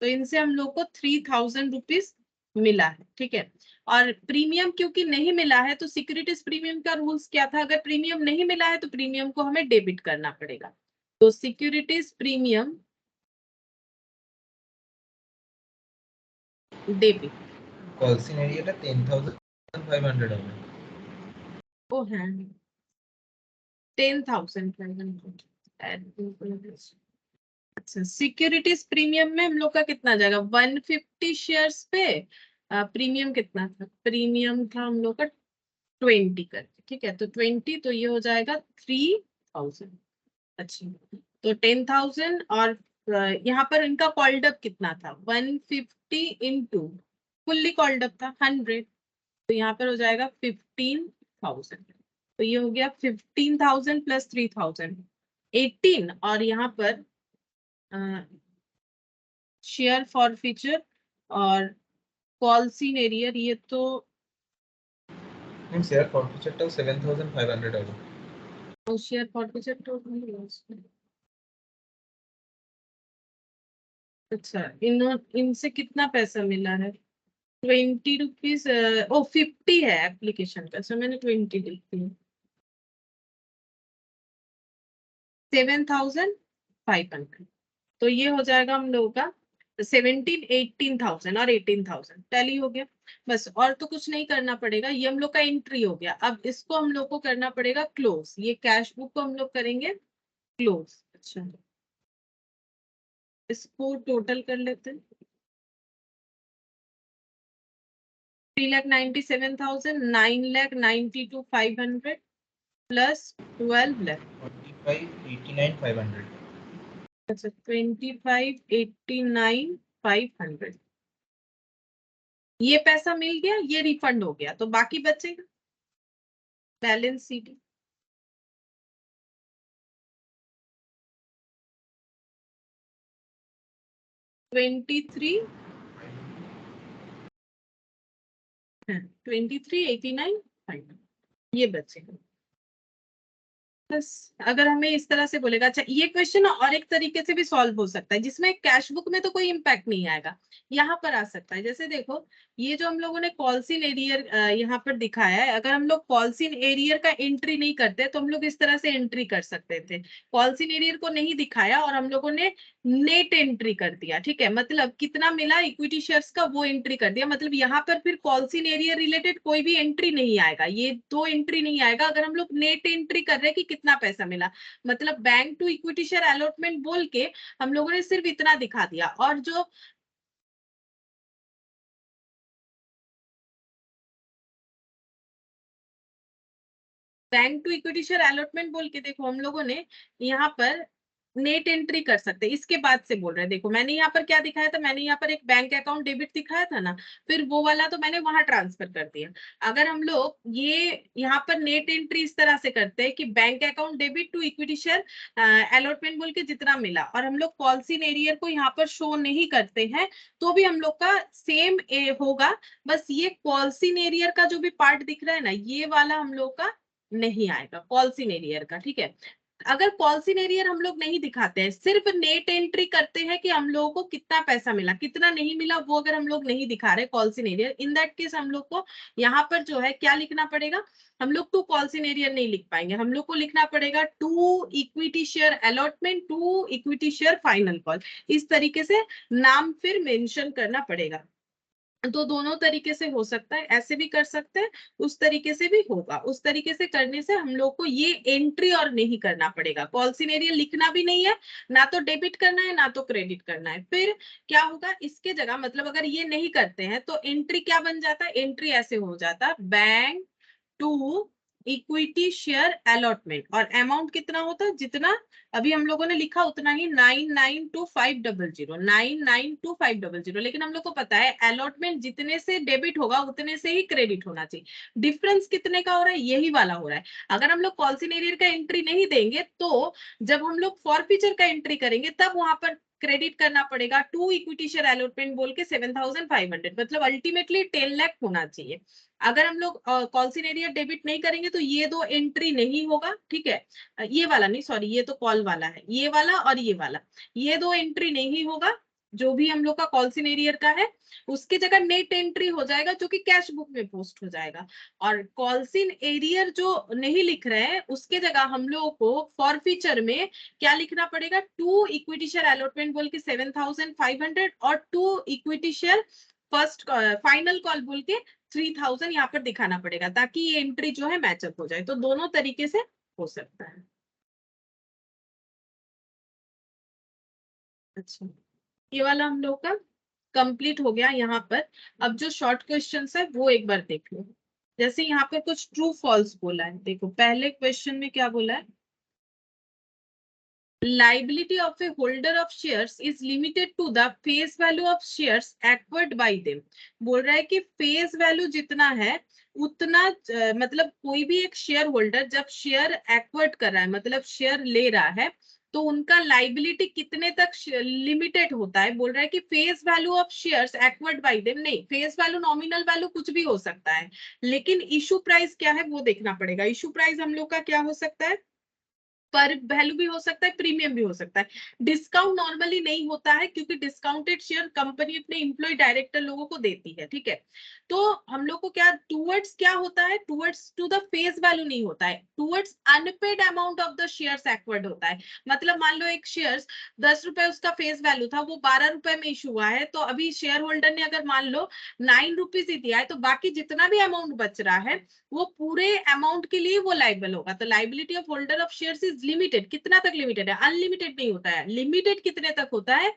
तो इनसे हम लोग को 3,000 रुपीज मिला है। ठीक है, और प्रीमियम क्योंकि नहीं मिला है तो सिक्योरिटीज प्रीमियम का रूल्स क्या था, अगर प्रीमियम नहीं मिला है तो प्रीमियम को हमें डेबिट करना पड़ेगा, तो securities premium debit. Calls in एरियाটা 10,500 হবে। ओ है 10,500। अच्छा, सिक्योरिटीज प्रीमियम में हम लोग का कितना जाएगा, 150 शेयर्स पे प्रीमियम कितना था, प्रीमियम था हम लोग का 20 करके, ठीक है, तो 20, तो ये हो जाएगा 3,000। अच्छा, तो 10,000 और यहाँ पर इनका कॉल्ड अप कितना था, 150 इंटू फुल्ली कॉल्ड अप था 100, तो यहाँ पर हो जाएगा 15,000, तो ये हो गया 15,000 प्लस 3,000 18, और यहाँ पर शेयर फॉरफीचर और कॉल्स इन एरियर, ये तो শেয়ার ফরফিচারটাও 7,500 হবে। Share forfeiture total. अच्छा, इनसे कितना पैसा मिला है, 20 रुपीज, ओ 50 है एप्लीकेशन का, सो मैंने 20 लिख दिया, 7,500, तो ये हो जाएगा हम लोगों का 17, 18,000 और 18,000 टैली हो गया बस, और तो कुछ नहीं करना पड़ेगा, ये हम लोग का एंट्री हो गया। अब इसको हम लोग को करना पड़ेगा क्लोज, ये कैश बुक को हम लोग करेंगे क्लोज। अच्छा, इसको टोटल कर लेते हैं, 3,97,000, 9,92,500 प्लस 12 लाख, 25,89,500। अच्छा 25,89,500, ये पैसा मिल गया, ये रिफंड हो गया, तो बाकी बचेगा बैलेंस शीट। ट्वेंटी 23,89,500 ये बचेगा बस। अगर हमें इस तरह से बोलेगा, अच्छा ये क्वेश्चन और एक तरीके से भी सॉल्व हो सकता है जिसमें कैश बुक में तो कोई इम्पैक्ट नहीं आएगा, यहाँ पर आ सकता है, जैसे देखो ये जो हम लोगों ने कॉल्स इन एरियर यहाँ पर दिखाया है, अगर हम लोग कॉल्स इन एरियर का एंट्री नहीं करते तो हम लोग इस तरह से एंट्री कर सकते थे, कॉल्स इन एरियर को नहीं दिखाया और हम लोगों ने नेट एंट्री कर दिया, ठीक है, मतलब कितना मिला इक्विटी शेयर्स का वो एंट्री कर दिया, मतलब यहाँ पर फिर कॉल्स इन एरियर रिलेटेड कोई भी एंट्री नहीं आएगा, ये दो एंट्री नहीं आएगा, अगर हम लोग नेट एंट्री कर रहे हैं कि कितना पैसा मिला, मतलब bank to equity share allotment बोल के हम लोगों ने सिर्फ इतना दिखा दिया, और जो bank to equity share allotment बोल के देखो हम लोगों ने यहाँ पर नेट एंट्री कर सकते हैं, इसके बाद से बोल रहे हैं, देखो मैंने यहाँ पर क्या दिखाया था, मैंने यहाँ पर एक बैंक अकाउंट डेबिट दिखाया था ना, फिर वो वाला तो मैंने वहां ट्रांसफर कर दिया। अगर हम लोग ये यहाँ पर नेट एंट्री इस तरह से करते हैं कि bank account debit to equity share allotment बोल के जितना मिला, और हम लोग कॉल्स इन एरियर को यहाँ पर शो नहीं करते हैं, तो भी हम लोग का सेम होगा, बस ये कॉल्स इन एरियर का जो भी पार्ट दिख रहा है ना, ये वाला हम लोग का नहीं आएगा कॉल्स इन एरियर का, ठीक है। अगर कॉल्स इन एरियर हम लोग नहीं दिखाते हैं, सिर्फ नेट एंट्री करते हैं कि हम लोगों को कितना पैसा मिला कितना नहीं मिला, वो अगर हम लोग नहीं दिखा रहे calls in arrear, in that case हम लोग को यहाँ पर जो है क्या लिखना पड़ेगा, हम लोग टू कॉल्स इन एरियर नहीं लिख पाएंगे, हम लोग को लिखना पड़ेगा to equity share allotment to equity share final call, इस तरीके से नाम फिर मेंशन करना पड़ेगा। तो दोनों तरीके से हो सकता है, ऐसे भी कर सकते हैं, उस तरीके से भी होगा। उस तरीके से करने से हम लोग को ये एंट्री और नहीं करना पड़ेगा, कॉल सिनेरियो लिखना भी नहीं है, ना तो डेबिट करना है ना तो क्रेडिट करना है। फिर क्या होगा इसके जगह, मतलब अगर ये नहीं करते हैं तो एंट्री क्या बन जाता है, एंट्री ऐसे हो जाता है bank to equity share allotment, और अमाउंट कितना होता है, जितना अभी हम लोगों ने लिखा उतना ही 992500, 992500। लेकिन हम लोग को पता है अलॉटमेंट जितने से डेबिट होगा उतने से ही क्रेडिट होना चाहिए। डिफरेंस कितने का हो रहा है, यही वाला हो रहा है। अगर हम लोग कॉल सिनेरियर का एंट्री नहीं देंगे तो जब हम लोग फॉरफीचर का एंट्री करेंगे तब वहां पर क्रेडिट करना पड़ेगा टू इक्विटी शेयर अलॉटमेंट बोल के 7500, मतलब अल्टीमेटली 10 लाख होना चाहिए। अगर हम लोग कॉल सिनेरियर डेबिट नहीं करेंगे तो ये दो एंट्री नहीं होगा, ठीक है। ये वाला नहीं, सॉरी, ये तो कॉल वाला है, ये वाला और ये वाला, ये दो एंट्री नहीं होगा जो भी हम लोग का कॉल सिनेरियर का है। उसकी जगह नेट एंट्री हो जाएगा जो कि कैश बुक में पोस्ट हो जाएगा। और कॉल सिन एरियर जो नहीं लिख रहे हैं उसके जगह हम लोगों को फॉरफीचर में क्या लिखना पड़ेगा, टू इक्विटी शेयर अलॉटमेंट बोल के 7500 और to equity share first final call बोल के 3000 यहाँ पर दिखाना पड़ेगा, ताकि ये एंट्री जो है मैचअप हो जाए। तो दोनों तरीके से हो सकता है। अच्छा, ये वाला हम लोग का कंप्लीट हो गया यहाँ पर। अब जो शॉर्ट क्वेश्चंस है वो एक बार देख लो। जैसे यहाँ पर कुछ ट्रू फॉल्स बोला है, देखो पहले क्वेश्चन में क्या बोला है, liability of a holder of shares is limited to the face value of shares acquired by them। बोल रहा है कि फेस वैल्यू जितना है उतना मतलब कोई भी एक शेयर होल्डर जब शेयर एक्वायर्ड कर रहा है, मतलब शेयर ले रहा है, तो उनका लाइबिलिटी कितने तक लिमिटेड होता है। बोल रहा है कि face value of shares acquired bye them, नहीं, फेस वैल्यू नॉमिनल वैल्यू कुछ भी हो सकता है, लेकिन इशू प्राइस क्या है वो देखना पड़ेगा। इशू प्राइस हम लोग का क्या हो सकता है, पर वैल्यू भी हो सकता है, प्रीमियम भी हो सकता है। डिस्काउंट नॉर्मली नहीं होता है क्योंकि डिस्काउंटेड शेयर कंपनी अपने एम्प्लॉय डायरेक्टर लोगों को देती है, ठीक है। तो हम लोग को क्या टूवर्ड्स क्या होता है, towards to the face value नहीं होता है, towards unpaid amount of the shares acquired होता है। मतलब मान लो एक शेयर्स 10 रुपए उसका फेस वैल्यू था, वो 12 रुपए में इशू हुआ है, तो अभी शेयर होल्डर ने अगर मान लो 9 रुपीज ही दिया है, तो बाकी जितना भी अमाउंट बच रहा है वो पूरे अमाउंट के लिए वो लाइबल होगा। तो liability of holder of shares is limited, कितना तक लिमिटेड है, अनलिमिटेड नहीं होता है, लिमिटेड कितने तक होता है,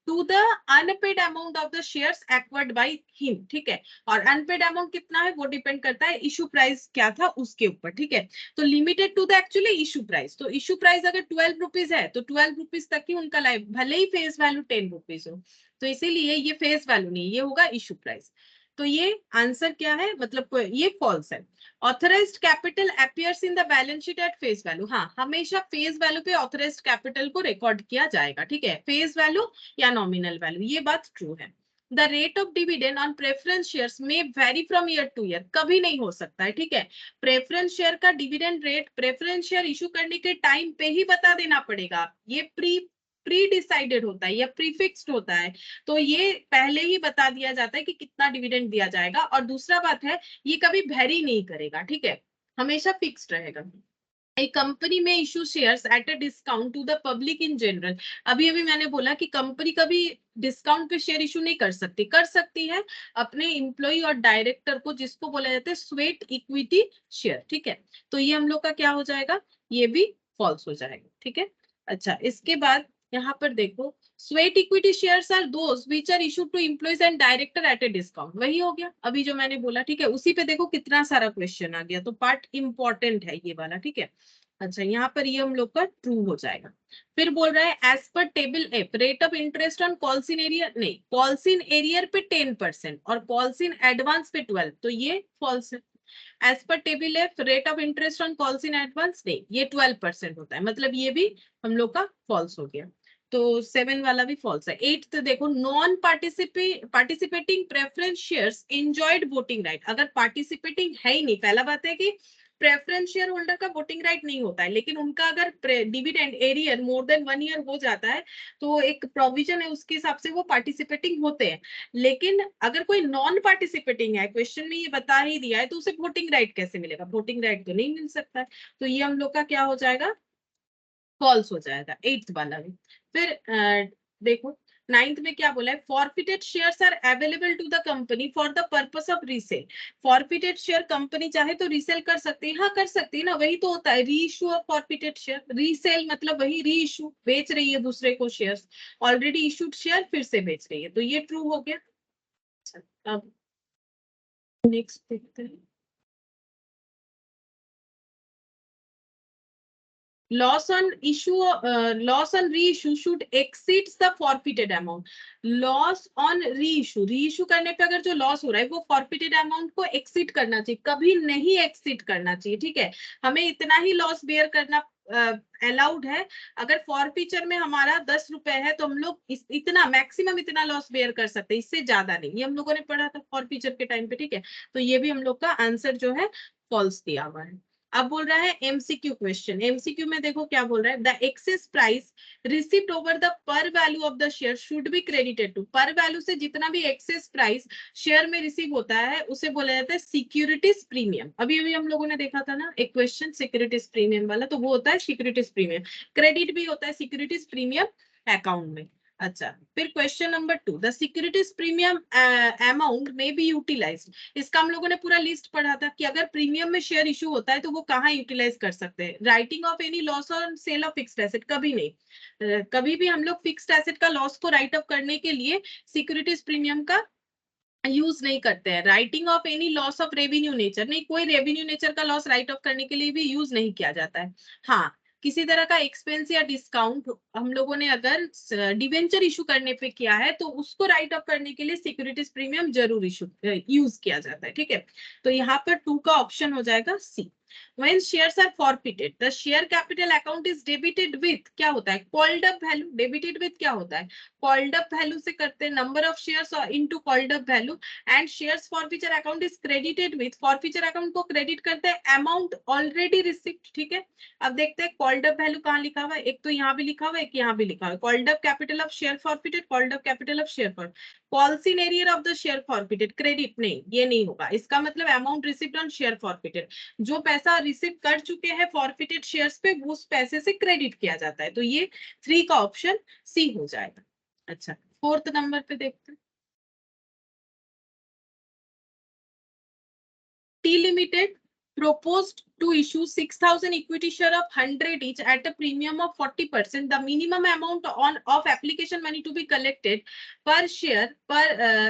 to the unpaid amount of the shares acquired by him, ठीक है। और अनपेड अमाउंट कितना है वो डिपेंड करता है इशू प्राइस क्या था उसके ऊपर, ठीक है। तो limited to the actually issue price, तो इशू प्राइस अगर 12 रुपीज है तो 12 रुपीज तक ही उनका लाइव, भले ही फेस वैल्यू 10 रुपीज हो, तो इसीलिए ये फेस वैल्यू नहीं, ये होगा इशू प्राइस। तो ये आंसर क्या है, मतलब ये फॉल्स है। Authorised capital appears in the balance sheet at face value, हाँ, हमेशा फेस वैल्यू पे ऑथराइज्ड कैपिटल को रिकॉर्ड किया जाएगा, ठीक है, फेस वैल्यू या नॉमिनल वैल्यू, ये बात ट्रू है। The rate of dividend on preference shares may vary from year to year, कभी नहीं हो सकता है, ठीक है। प्रेफरेंस शेयर का dividend rate preference share issue करने के टाइम पे ही बता देना पड़ेगा, ये प्री डिसाइडेड होता है या प्रीफिक्स्ड होता है, तो ये पहले ही बता दिया जाता है कि कितना डिविडेंड दिया जाएगा। और दूसरा बात है, ये कभी वेरी नहीं करेगा, ठीक है, हमेशा फिक्स्ड रहेगा। एक कंपनी में issue shares at a discount to the public in general, अभी अभी मैंने बोला कि कंपनी कभी डिस्काउंट पे शेयर इशू नहीं कर सकती, कर सकती है अपने एम्प्लॉय और डायरेक्टर को, जिसको बोला जाता है स्वेट इक्विटी शेयर, ठीक है। तो ये हम लोग का क्या हो जाएगा, ये भी फॉल्स हो जाएगा, ठीक है। अच्छा, इसके बाद यहाँ पर देखो, sweat equity shares are those which are issued to employees and director at a discount, वही हो गया अभी जो मैंने बोला, ठीक है। उसी पे देखो कितना सारा क्वेश्चन आ गया, तो पार्ट इंपॉर्टेंट है ये वाला, ठीक है। अच्छा, यहाँ पर ये हम लोग का ट्रू हो जाएगा। फिर बोल रहा है as per table F rate of interest on calls in arrear, नहीं, कॉल्स इन एरियर पे 10% और कॉल्स इन एडवांस पे 12, तो ये फॉल्स है। As per table F rate of interest on calls in advance, नहीं, ये 12% होता है, मतलब ये भी हम लोग का फॉल्स हो गया। तो 7 वाला भी फॉल्स है। 8 तो देखो, non participating preference shares enjoyed voting right, अगर पार्टिसिपेटिंग है ही नहीं, पहला बात है कि प्रेफरेंस शेयर होल्डर का वोटिंग राइट नहीं होता है, लेकिन उनका अगर dividend arrear more than 1 year हो जाता है तो एक प्रोविजन है उसके हिसाब से वो पार्टिसिपेटिंग होते हैं। लेकिन अगर कोई नॉन पार्टिसिपेटिंग है, क्वेश्चन में ये बता ही दिया है, तो उसे वोटिंग राइट कैसे मिलेगा, वोटिंग राइट तो नहीं मिल सकता है। तो ये हम लोग का क्या हो जाएगा, फॉल्स हो जाएगा 8th वाला भी। फिर देखो, नाइन्थ में क्या बोला है, forfeited shares are available to the company for the purpose of resale. Forfeited share company चाहे तो रीसेल कर सकती है, हाँ कर सकती है ना, वही तो होता है री issue of forfeited share. Resale मतलब वही री इशू, बेच रही है दूसरे को शेयर्स, ऑलरेडी इशूड शेयर फिर से बेच रही है, तो ये ट्रू हो गया। अब नेक्स्ट देखते हैं, loss on issue loss on reissue should exceeds the forfeited amount। loss on reissue करने पे अगर जो लॉस हो रहा है वो फॉरफिटेड अमाउंट को एक्सीड करना चाहिए, कभी नहीं एक्सीड करना चाहिए, ठीक है। हमें इतना ही लॉस बेयर करना अलाउड है। अगर फॉरफीचर में हमारा 10 रुपए है तो हम लोग इतना मैक्सिमम इतना लॉस बेयर कर सकते हैं, इससे ज्यादा नहीं। ये हम लोगों ने पढ़ा था फॉरफीचर के टाइम पे, ठीक है। तो ये भी हम लोग का आंसर जो है फॉल्स दिया हुआ है। अब बोल रहा है एमसीक्यू क्वेश्चन। एमसीक्यू में देखो क्या बोल रहा है, the excess price received over the par value of the share should be credited to. Par value से जितना भी एक्सेस प्राइस शेयर में रिसीव होता है उसे बोला जाता है सिक्योरिटीज प्रीमियम। अभी अभी हम लोगों ने देखा था ना एक क्वेश्चन सिक्योरिटीज प्रीमियम वाला, तो वो होता है सिक्योरिटीज प्रीमियम। क्रेडिट भी होता है सिक्योरिटीज प्रीमियम अकाउंट में। अच्छा, फिर question number 2, the securities premium amount में बी यूटिलाइज्ड। इसका हम लोगों ने पूरा लिस्ट पढ़ा था कि अगर प्रीमियम में शेयर इशू होता है तो वो कहाँ यूटिलाइज कर सकते हैं। Writing of any loss on sale of fixed asset, कभी नहीं। कभी भी हम लोग फिक्स्ड एसेट का लॉस को राइट अप करने के लिए सिक्योरिटीज प्रीमियम का यूज नहीं करते हैं। Writing of any loss of revenue nature, नहीं, कोई रेवेन्यू नेचर का लॉस राइट ऑफ करने के लिए भी यूज नहीं किया जाता है। हाँ, किसी तरह का एक्सपेंस या डिस्काउंट हम लोगों ने अगर डिवेंचर इशू करने पे किया है तो उसको राइट ऑफ करने के लिए सिक्योरिटीज प्रीमियम जरूर इशू यूज किया जाता है, ठीक है। तो यहाँ पर 2 का ऑप्शन हो जाएगा सी। When shares are forfeited, the share capital account is debited with, क्या होता है, called up value। debited with क्या होता है, called up value से करते हैं, number of shares into called up value। and shares forfeiture account is credited with, forfeiture account को credit करते हैं amount already received, ठीक है। अब देखते हैं called up value कहाँ लिखा हुआ है, एक तो यहाँ भी लिखा हुआ है, एक यहाँ भी लिखा हुआ है। called up capital of share forfeited, called up capital of share forfeited। Calls in arrear of the share forfeited, credit नहीं, ये नहीं होगा। इसका मतलब amount received on share forfeited, जो पैसा रिसीव कर चुके हैं फॉरफिटेड शेयर्स पे उस पैसे से क्रेडिट किया जाता है। तो ये 3 का ऑप्शन सी हो जाएगा। अच्छा, 4th नंबर पे देखते हैं, T limited proposed to issue 6,000 equity share of 100 each at a premium of 40%. The minimum amount of application money to be collected per share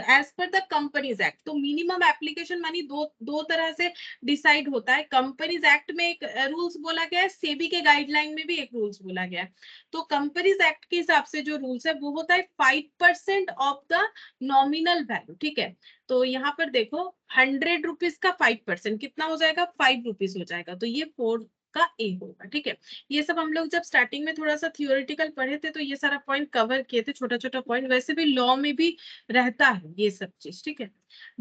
as per the Companies Act. तो minimum application money दो तरह से decide होता है। Companies act में एक rules बोला गया है, सेबी के गाइडलाइन में भी एक रूल्स बोला गया है। तो कंपनीज एक्ट के हिसाब से जो रूल्स है वो होता है 5% ऑफ द नॉमिनल वैल्यू, ठीक है। तो यहाँ पर देखो 100 रुपीज का 5% कितना हो जाएगा, 5 रुपीज हो जाएगा। तो ये 4 का ए होगा, ठीक है। ये सब हम लोग जब स्टार्टिंग में थोड़ा सा थियोरेटिकल पढ़े थे तो ये सारा पॉइंट कवर किए थे, छोटा छोटा पॉइंट। वैसे भी लॉ में भी रहता है ये सब चीज, ठीक है।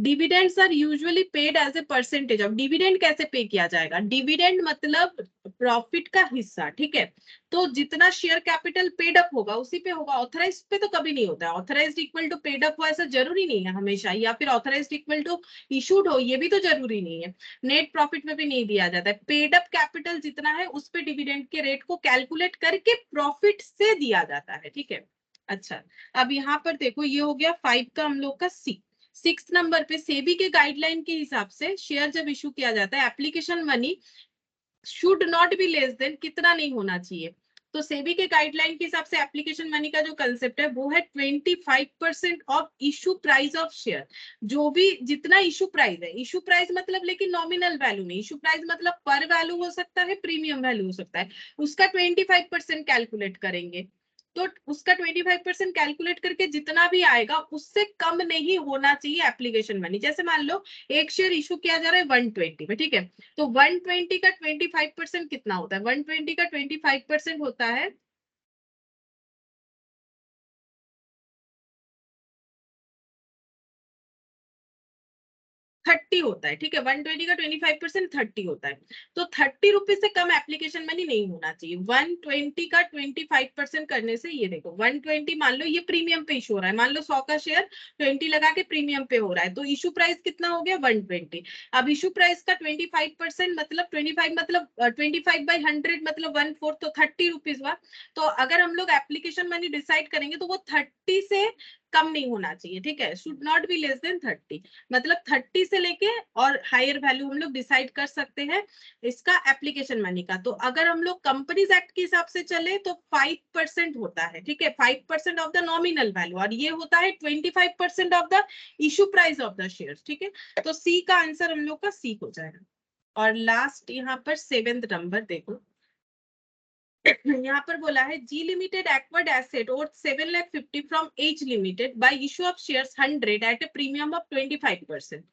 Dividends are usually paid as a percentage of, dividend कैसे पे किया जाएगा, डिविडेंड मतलब प्रॉफिट का हिस्सा, ठीक है। तो जितना शेयर कैपिटल पेड अप होगा उसी पे होगा, ऑथराइज पे तो कभी नहीं होता है। Authorised equal to paid up हो ऐसा जरूरी नहीं है हमेशा, या फिर ऑथराइज्ड इक्वल टू इशूड हो, ये भी तो जरूरी नहीं है। नेट प्रॉफिट में भी नहीं दिया जाता है। पेड अप कैपिटल जितना है उस पे डिविडेंड के रेट को कैलकुलेट करके प्रॉफिट से दिया जाता है, ठीक है। अच्छा, अब यहाँ पर देखो ये हो गया 5 का हम लोग का सी। 6 नंबर पे सेबी के गाइडलाइन के हिसाब से शेयर जब इशू किया जाता है application money should not be less than, कितना नहीं होना चाहिए। तो सेबी के गाइडलाइन के हिसाब से एप्लीकेशन मनी का जो कंसेप्ट है वो है 25% of issue price of share. जो भी जितना इशू प्राइस है, इशू प्राइस मतलब लेकिन नॉमिनल वैल्यू नहीं, इशू प्राइस मतलब पर वैल्यू हो सकता है, प्रीमियम वैल्यू हो सकता है, उसका 25% कैलकुलेट करेंगे। तो उसका 25% कैलकुलेट करके जितना भी आएगा उससे कम नहीं होना चाहिए एप्लीकेशन मनी। जैसे मान लो एक शेयर इशू किया जा रहा है 120 में, ठीक है। तो 120 का 25% कितना होता है, 120 का 25% होता है 30 होता है, ठीक है। 120 का 25% 30 होता है, तो 30 रुपीज से कम एप्लीकेशन मनी नहीं होना चाहिए। 120 का 25% करने से, ये देखो 120 मान लो ये प्रीमियम पे इशू हो रहा है, मान लो 100 का शेयर 20 लगा के प्रीमियम पे हो रहा है, तो इशू प्राइस कितना हो गया 120। अब इशू प्राइस का 25% मतलब 25 मतलब 25/100 मतलब 1/4, तो 30 रुपीज हुआ। तो अगर हम लोग एप्लीकेशन मनी डिसाइड करेंगे तो वो 30 से कम नहीं होना चाहिए, ठीक है, should not be less than 30। मतलब 30 से लेके और हायर वैल्यू हम लोग डिसाइड कर सकते हैं इसका एप्लीकेशन मनी का। तो अगर हम लोग कंपनीज एक्ट के हिसाब से चले तो 5% होता है, ठीक है, 5% ऑफ द नॉमिनल वैल्यू, और ये होता है 25% of the issue price of the share, ठीक है। तो सी का आंसर हम लोग का सी हो जाएगा। और लास्ट यहाँ पर 7th नंबर देखो, यहाँ पर बोला है जी लिमिटेड एक्वायर्ड एसेट और 7,50,000 from H limited by issue of shares 100 at a premium of 25%.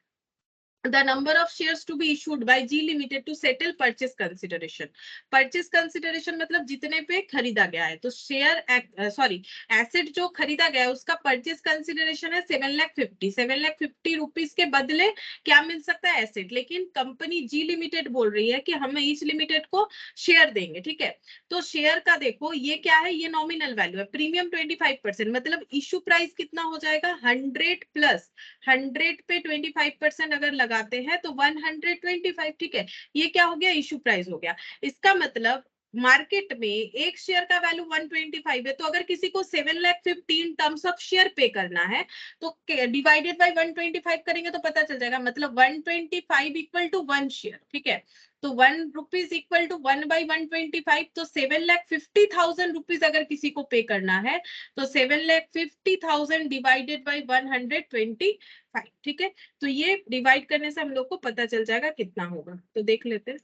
The number of shares to be issued by G Limited to settle purchase consideration. Purchase consideration मतलब जितने पे खरीदा गया है, तो शेयर सॉरी एसेट जो खरीदा गया है उसका परचेस कंसिडरेशन है 7,50,000 रुपीज के बदले क्या मिल सकता है एसेट, लेकिन कंपनी जी लिमिटेड बोल रही है कि हम ईच लिमिटेड को शेयर देंगे, ठीक है। तो शेयर का देखो ये क्या है, ये नॉमिनल वैल्यू है, प्रीमियम 25%, मतलब इशू प्राइस कितना हो जाएगा 100 प्लस 100 पे 25% अगर लगाते हैं तो 125, ठीक है। ये क्या हो गया, इशू प्राइस हो गया। इसका मतलब मार्केट में एक शेयर का वैल्यू 125 है, तो अगर किसी को 7,15,000 टर्म्स ऑफ शेयर पे करना है तो डिवाइडेड बाय 125 करेंगे तो पता चल जाएगा, मतलब 125 इक्वल टू 1 शेयर, ठीक है। तो 1 रुपीज इक्वल टू 1/125, तो 7,50,000 रुपीज अगर किसी को पे करना है तो 7,50,000 डिवाइडेड बाय 125, ठीक है। तो ये डिवाइड करने से हम लोग को पता चल जाएगा कितना होगा, तो देख लेते हैं।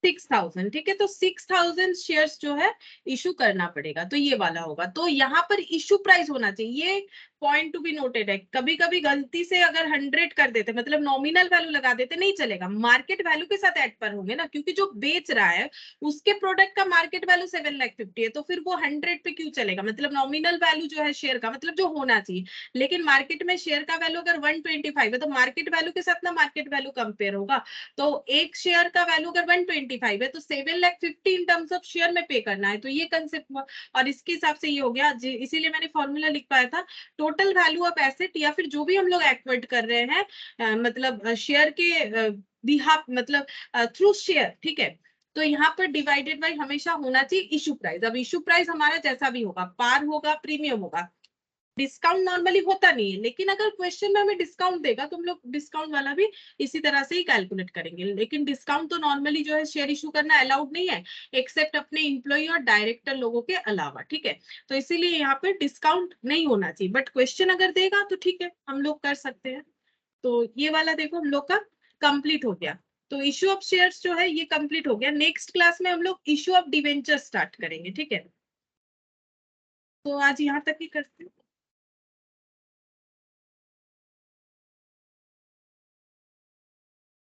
6,000, ठीक है, तो 6,000 शेयर्स जो है इशू करना पड़ेगा, तो ये वाला होगा। तो यहाँ पर इशू प्राइस होना चाहिए, ये पॉइंट टू बी नोटेड है। कभी कभी गलती से अगर 100 कर देते मतलब नॉमिनल वैल्यू लगा देते, नहीं चलेगा, मार्केट वैल्यू के साथ ऐड पर होंगे ना, क्योंकि जो बेच रहा है उसके प्रोडक्ट का मार्केट वैल्यू 7,50,000 है, तो फिर वो 100 पे क्यों चलेगा, मतलब नॉमिनल वैल्यू जो है शेयर का मतलब जो होना चाहिए। लेकिन मार्केट में शेयर का वैल्यू अगर 125 है तो मार्केट वैल्यू के साथ ना मार्केट वैल्यू कंपेयर होगा, तो एक शेयर का वैल्यू अगर 125 है तो 7,50,000 इन टर्म्स ऑफ शेयर में पे करना है, तो ये कंसेप्ट हुआ। और इसके हिसाब से ये हो गया, इसीलिए मैंने फॉर्मूला लिख पाया था, टोटल वैल्यू ऑफ एसेट या फिर जो भी हम लोग एक्वायर्ड कर रहे हैं मतलब शेयर के बिहाफ मतलब थ्रू शेयर, ठीक है। तो यहाँ पर डिवाइडेड बाय हमेशा होना चाहिए इशू प्राइस। अब इशू प्राइस हमारा जैसा भी होगा, पार होगा, प्रीमियम होगा, डिस्काउंट नॉर्मली होता नहीं है, लेकिन अगर क्वेश्चन में हमें डिस्काउंट देगा तो हम लोग डिस्काउंट वाला भी इसी तरह से ही कैलकुलेट करेंगे। लेकिन डिस्काउंट तो नॉर्मली जो है शेयर इशू करना अलाउड नहीं है, एक्सेप्ट अपने इंप्लॉई और डायरेक्टर लोगों के अलावा, ठीक है। तो इसीलिए यहाँ पे डिस्काउंट नहीं होना चाहिए, बट क्वेश्चन अगर देगा तो ठीक है, हम लोग कर सकते हैं। तो ये वाला देखो हम लोग का कंप्लीट हो गया। तो इशू ऑफ शेयर्स जो है ये कंप्लीट हो गया। नेक्स्ट क्लास में हम लोग इशू ऑफ डिवेंचर स्टार्ट करेंगे, ठीक है। तो आज यहाँ तक ही करते हैं।